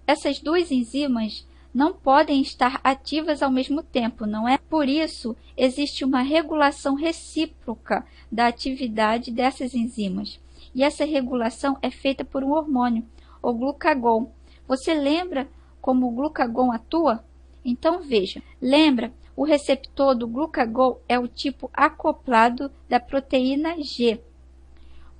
Essas duas enzimas não podem estar ativas ao mesmo tempo, não é? Por isso, existe uma regulação recíproca da atividade dessas enzimas. E essa regulação é feita por um hormônio, o glucagon. Você lembra como o glucagon atua? Então veja, lembra, o receptor do glucagon é o tipo acoplado da proteína G.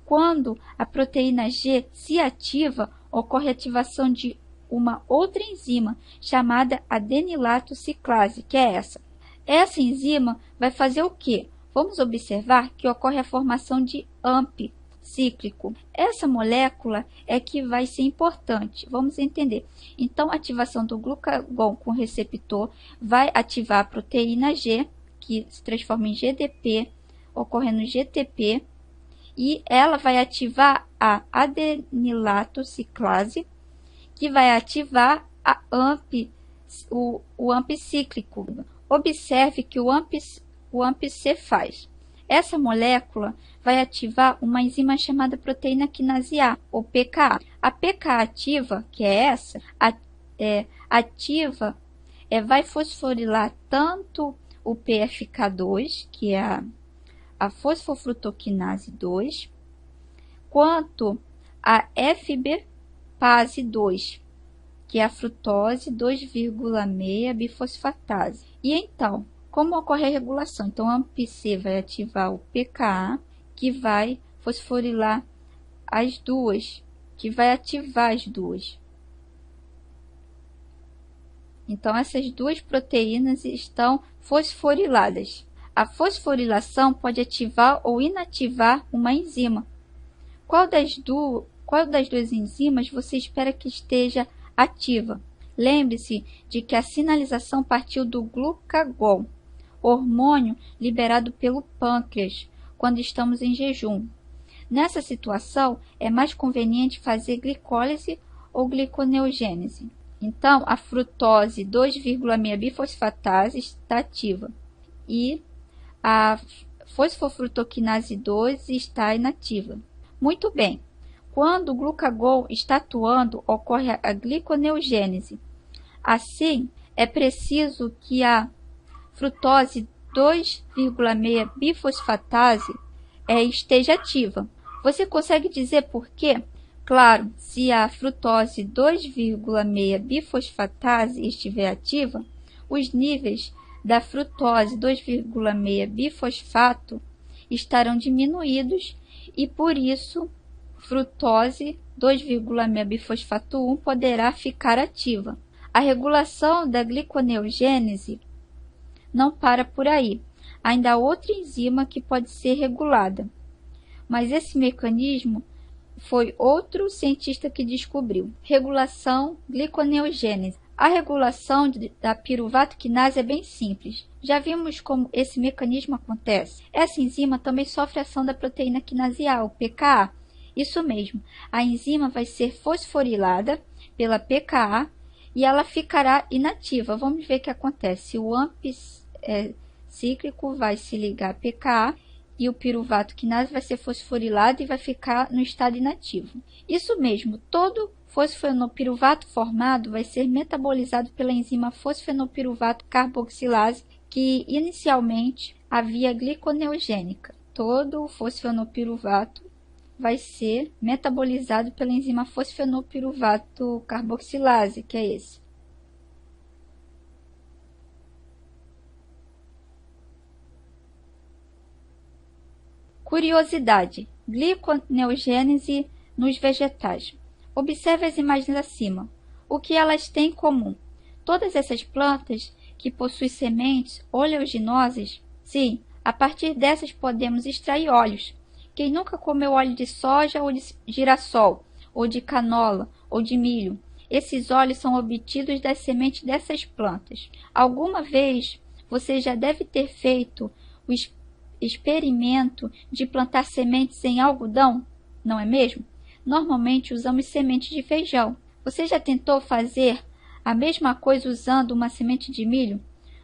Quando a proteína G se ativa, ocorre a ativação de uma outra enzima chamada adenilato ciclase, que é essa. Essa enzima vai fazer o quê? Vamos observar que ocorre a formação de AMP cíclico. Essa molécula é que vai ser importante. Vamos entender. Então, a ativação do glucagon com receptor vai ativar a proteína G, que se transforma em GDP, ocorrendo GTP, e ela vai ativar a adenilato ciclase, que vai ativar a AMP, o AMP cíclico. Observe que o AMP-C faz. Essa molécula vai ativar uma enzima chamada proteína quinase A, ou pKa. A pKa ativa, que é essa, vai fosforilar tanto o PFK2, que é a fosfofrutoquinase 2, quanto a FB-pase 2, que é a frutose 2,6-bifosfatase. E então, como ocorre a regulação? Então, a AMP-C vai ativar o pKa, que vai fosforilar as duas, que vai ativar as duas. Então, essas duas proteínas estão fosforiladas. A fosforilação pode ativar ou inativar uma enzima. Qual das duas enzimas você espera que esteja ativa? Lembre-se de que a sinalização partiu do glucagon, hormônio liberado pelo pâncreas quando estamos em jejum. Nessa situação, é mais conveniente fazer glicólise ou gliconeogênese. Então, a frutose 2,6-bifosfatase está ativa e a fosfofrutoquinase 2 está inativa. Muito bem. Quando o glucagon está atuando, ocorre a gliconeogênese. Assim, é preciso que a frutose 2,6-bifosfatase esteja ativa. Você consegue dizer por quê? Claro, se a frutose 2,6-bifosfatase estiver ativa, os níveis da frutose 2,6-bifosfato estarão diminuídos e, por isso, frutose 2,6-bifosfato 1 poderá ficar ativa. A regulação da gliconeogênese não para por aí. Ainda há outra enzima que pode ser regulada, mas esse mecanismo foi outro cientista que descobriu. Regulação gliconeogênese. A regulação da piruvato quinase é bem simples. Já vimos como esse mecanismo acontece. Essa enzima também sofre ação da proteína quinase A, o pKa, Isso mesmo, a enzima vai ser fosforilada pela pKa e ela ficará inativa. Vamos ver o que acontece. O AMP cíclico vai se ligar a pKa e o piruvato quinase vai ser fosforilado e vai ficar no estado inativo. Isso mesmo, todo fosfenopiruvato formado vai ser metabolizado pela enzima fosfenopiruvato carboxilase, que inicialmente havia gliconeogênica. Todo fosfenopiruvato vai ser metabolizado pela enzima fosfenopiruvato carboxilase, que é esse. Curiosidade: gliconeogênese nos vegetais. Observe as imagens acima. O que elas têm em comum? Todas essas plantas que possuem sementes oleaginosas, sim, a partir dessas podemos extrair óleos. Quem nunca comeu óleo de soja ou de girassol, ou de canola, ou de milho? Esses óleos são obtidos das sementes dessas plantas. Alguma vez você já deve ter feito o experimento de plantar sementes em algodão, não é mesmo? Normalmente usamos sementes de feijão. Você já tentou fazer a mesma coisa usando uma semente de milho?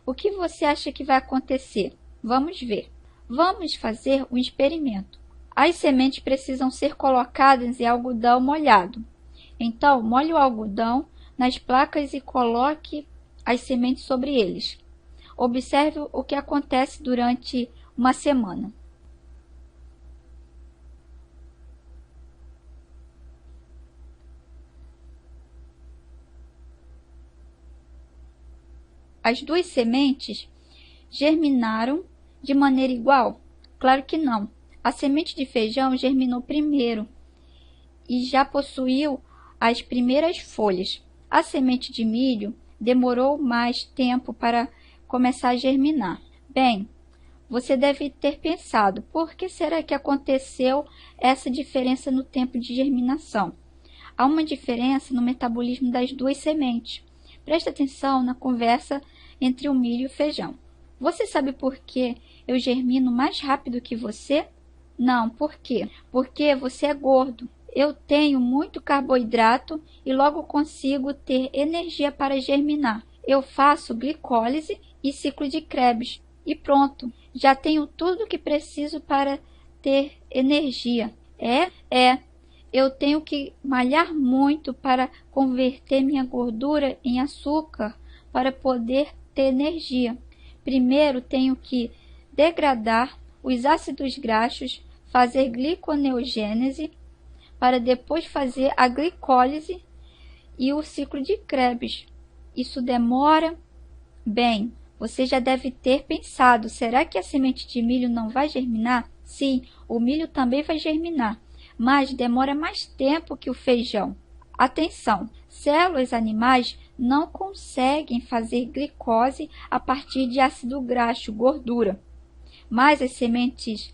O que você acha que vai acontecer? Vamos ver. Vamos fazer um experimento. As sementes precisam ser colocadas em algodão molhado. Então, molhe o algodão nas placas e coloque as sementes sobre eles. Observe o que acontece durante uma semana. As duas sementes germinaram de maneira igual? Claro que não. A semente de feijão germinou primeiro e já possuiu as primeiras folhas. A semente de milho demorou mais tempo para começar a germinar. Bem, você deve ter pensado, por que será que aconteceu essa diferença no tempo de germinação? Há uma diferença no metabolismo das duas sementes. Preste atenção na conversa entre o milho e o feijão. Você sabe por que eu germino mais rápido que você? Não, por quê? Porque você é gordo. Eu tenho muito carboidrato e logo consigo ter energia para germinar. Eu faço glicólise e ciclo de Krebs. E pronto, já tenho tudo o que preciso para ter energia. Eu tenho que malhar muito para converter minha gordura em açúcar para poder ter energia. Primeiro tenho que degradar os ácidos graxos, fazer gliconeogênese, para depois fazer a glicólise e o ciclo de Krebs. Isso demora? Bem, você já deve ter pensado, será que a semente de milho não vai germinar? Sim, o milho também vai germinar, mas demora mais tempo que o feijão. Atenção, células animais não conseguem fazer glicose a partir de ácido graxo, gordura, mas as sementes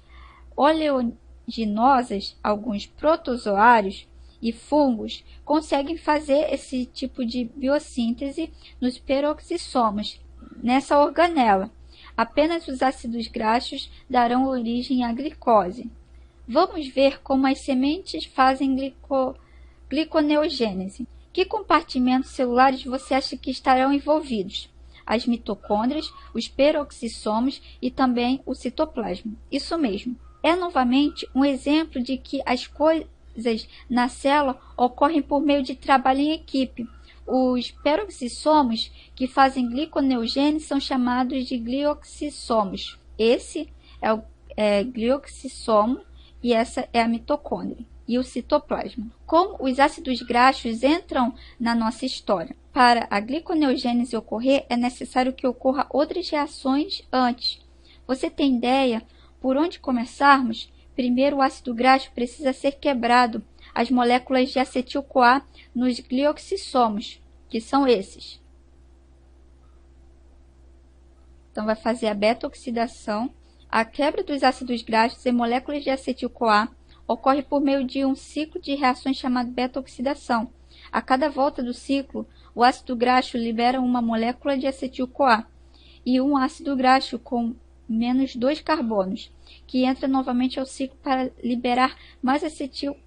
oleaginosas, alguns protozoários e fungos conseguem fazer esse tipo de biossíntese nos peroxissomos, nessa organela. Apenas os ácidos graxos darão origem à glicose. Vamos ver como as sementes fazem gliconeogênese. Que compartimentos celulares você acha que estarão envolvidos? As mitocôndrias, os peroxissomos e também o citoplasma. Isso mesmo. É novamente um exemplo de que as coisas na célula ocorrem por meio de trabalho em equipe. Os peroxissomos que fazem gliconeogênese são chamados de glioxissomos. Esse é o glioxissomo e essa é a mitocôndria e o citoplasma. Como os ácidos graxos entram na nossa história? Para a gliconeogênese ocorrer, é necessário que ocorra outras reações antes. Você tem ideia por onde começarmos? Primeiro, o ácido graxo precisa ser quebrado. As moléculas de acetil-CoA nos glioxissomos, que são esses. Então, vai fazer a beta-oxidação. A quebra dos ácidos graxos em moléculas de acetil-CoA ocorre por meio de um ciclo de reações chamado beta-oxidação. A cada volta do ciclo, o ácido graxo libera uma molécula de acetil-CoA e um ácido graxo com menos 2 carbonos, que entra novamente ao ciclo para liberar mais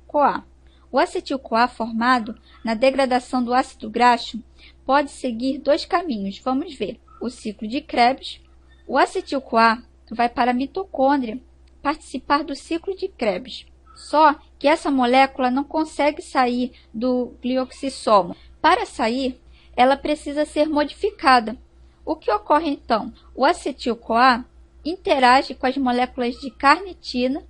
acetil-CoA. O acetil-CoA formado na degradação do ácido graxo pode seguir dois caminhos. Vamos ver. O ciclo de Krebs. O acetil-CoA vai para a mitocôndria participar do ciclo de Krebs. Só que essa molécula não consegue sair do glioxissomo. Para sair, ela precisa ser modificada. O que ocorre então? O acetil-CoA interage com as moléculas de carnitina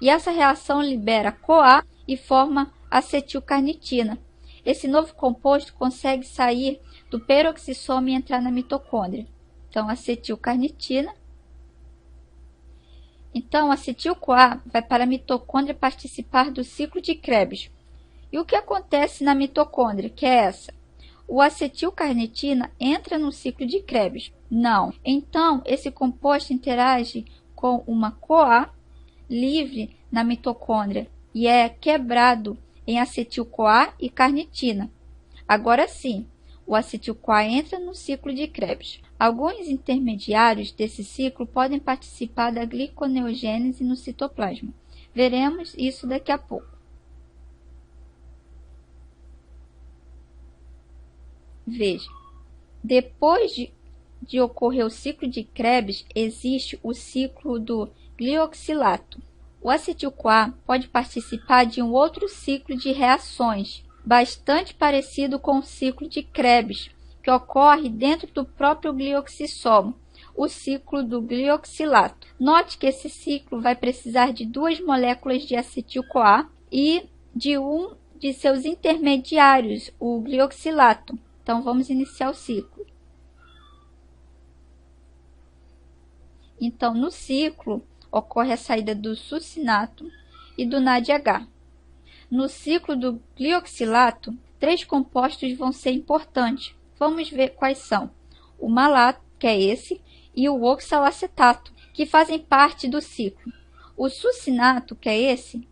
e essa reação libera CoA e forma acetilcarnitina. Esse novo composto consegue sair do peroxissomo e entrar na mitocôndria. Então, acetilcarnitina. Então, acetil-CoA vai para a mitocôndria participar do ciclo de Krebs. E o que acontece na mitocôndria, que é essa? O acetilcarnitina entra no ciclo de Krebs? Não. Então, esse composto interage com uma CoA livre na mitocôndria e é quebrado em acetil-CoA e carnitina. Agora sim, o acetil-CoA entra no ciclo de Krebs. Alguns intermediários desse ciclo podem participar da gliconeogênese no citoplasma. Veremos isso daqui a pouco. Veja, depois de ocorrer o ciclo de Krebs, existe o ciclo do glioxilato. O acetil-CoA pode participar de um outro ciclo de reações, bastante parecido com o ciclo de Krebs, que ocorre dentro do próprio glioxissomo, o ciclo do glioxilato. Note que esse ciclo vai precisar de duas moléculas de acetil-CoA e de um de seus intermediários, o glioxilato. Então, vamos iniciar o ciclo. Então, no ciclo, ocorre a saída do succinato e do NADH. No ciclo do glioxilato, três compostos vão ser importantes. Vamos ver quais são. O malato, que é esse, e o oxalacetato, que fazem parte do ciclo. O succinato, que é esse,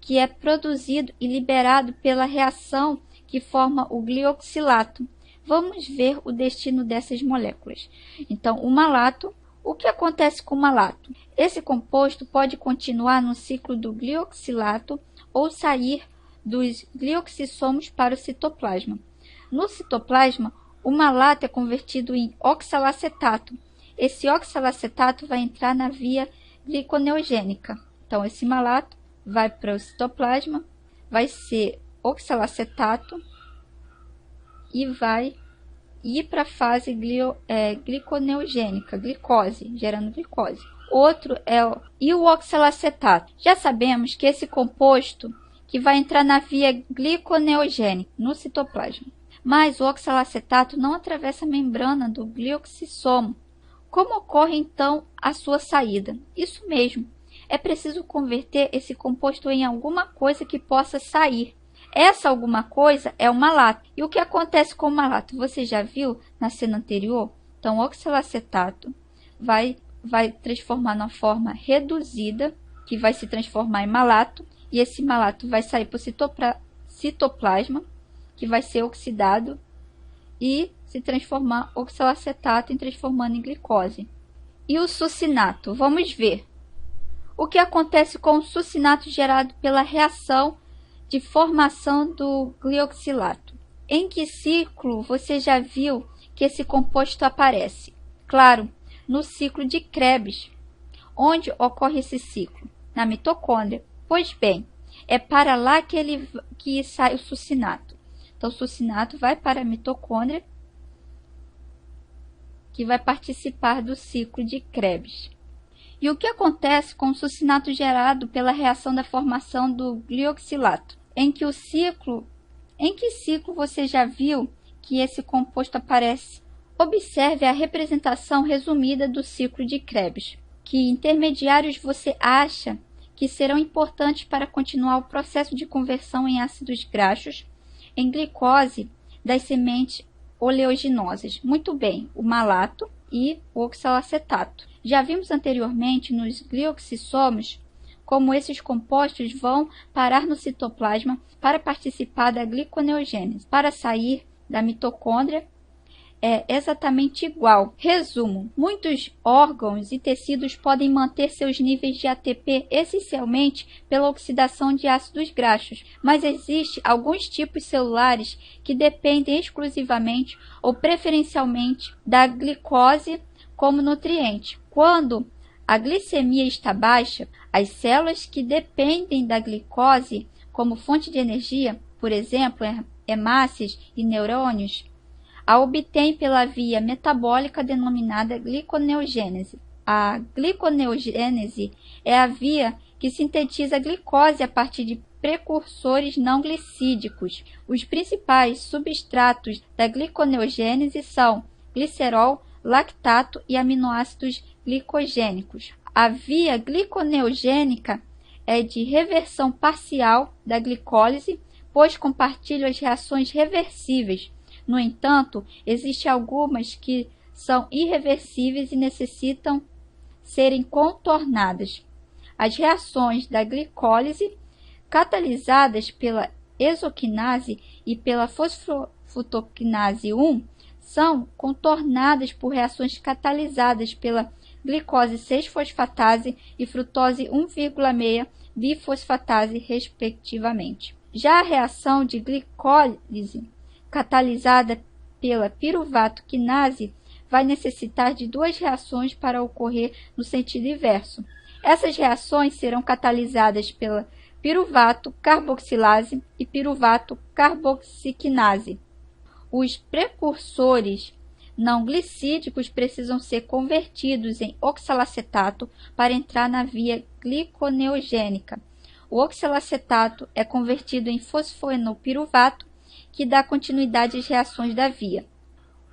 que é produzido e liberado pela reação que forma o glioxilato. Vamos ver o destino dessas moléculas. Então, o malato, o que acontece com o malato? Esse composto pode continuar no ciclo do glioxilato ou sair dos glioxissomos para o citoplasma. No citoplasma, o malato é convertido em oxalacetato. Esse oxalacetato vai entrar na via gliconeogênica. Então, esse malato vai para o citoplasma, vai ser oxalacetato e vai ir para a fase gliconeogênica, glicose, gerando glicose. Outro é o oxalacetato. Já sabemos que esse composto que vai entrar na via gliconeogênica no citoplasma. Mas o oxalacetato não atravessa a membrana do glioxissomo. Como ocorre então a sua saída? Isso mesmo, é preciso converter esse composto em alguma coisa que possa sair. Essa alguma coisa é o malato. E o que acontece com o malato? Você já viu na cena anterior? Então, o oxalacetato vai transformar numa forma reduzida, que vai se transformar em malato, e esse malato vai sair para o citoplasma, que vai ser oxidado e se transformar oxalacetato, transformando em glicose. E o succinato? Vamos ver. O que acontece com o succinato gerado pela reação de formação do glioxilato? Em que ciclo você já viu que esse composto aparece? Claro, no ciclo de Krebs. Onde ocorre esse ciclo? Na mitocôndria. Pois bem, é para lá que sai o succinato. Então, o succinato vai para a mitocôndria, que vai participar do ciclo de Krebs. E o que acontece com o succinato gerado pela reação da formação do glioxilato? Em que ciclo você já viu que esse composto aparece? Observe a representação resumida do ciclo de Krebs. Que intermediários você acha que serão importantes para continuar o processo de conversão em ácidos graxos em glicose das sementes oleaginosas? Muito bem, o malato e o oxalacetato. Já vimos anteriormente nos glioxissomos como esses compostos vão parar no citoplasma para participar da gliconeogênese, para sair da mitocôndria é exatamente igual. Resumo: muitos órgãos e tecidos podem manter seus níveis de ATP essencialmente pela oxidação de ácidos graxos, mas existem alguns tipos celulares que dependem exclusivamente ou preferencialmente da glicose como nutriente. Quando a glicemia está baixa, as células que dependem da glicose como fonte de energia, por exemplo, hemácias e neurônios, a obtém pela via metabólica denominada gliconeogênese. A gliconeogênese é a via que sintetiza a glicose a partir de precursores não glicídicos. Os principais substratos da gliconeogênese são glicerol, lactato e aminoácidos glicogênicos. A via gliconeogênica é de reversão parcial da glicólise, pois compartilha as reações reversíveis. No entanto, existem algumas que são irreversíveis e necessitam serem contornadas. As reações da glicólise, catalisadas pela exoquinase e pela fosfofructoquinase 1, são contornadas por reações catalisadas pela glicose 6-fosfatase e frutose 1,6 bifosfatase, respectivamente. Já a reação de glicólise catalisada pela piruvato quinase vai necessitar de duas reações para ocorrer no sentido inverso. Essas reações serão catalisadas pela piruvato carboxilase e piruvato carboxiquinase. Os precursores não glicídicos precisam ser convertidos em oxalacetato para entrar na via gliconeogênica. O oxalacetato é convertido em fosfoenolpiruvato, que dá continuidade às reações da via.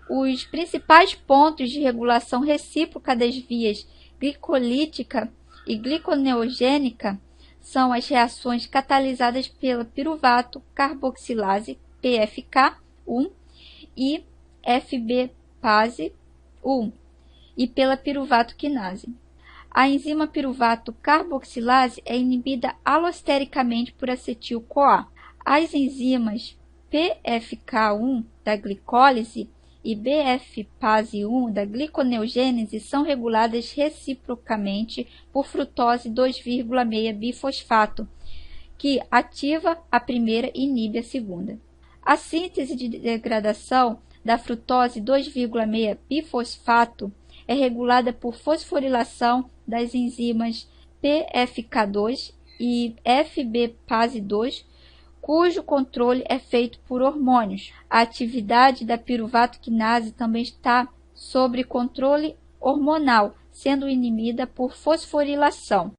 Os principais pontos de regulação recíproca das vias glicolítica e gliconeogênica são as reações catalisadas pela piruvato carboxilase, PFK1, e FB-pase 1, e pela piruvato quinase. A enzima piruvato carboxilase é inibida alostericamente por acetil-CoA. As enzimas PFK1 da glicólise e BF-pase 1 da gliconeogênese são reguladas reciprocamente por frutose 2,6 bifosfato, que ativa a primeira e inibe a segunda. A síntese de degradação da frutose 2,6 bifosfato é regulada por fosforilação das enzimas PFK2 e FB-pase 2, cujo controle é feito por hormônios. A atividade da piruvato quinase também está sob controle hormonal, sendo inibida por fosforilação.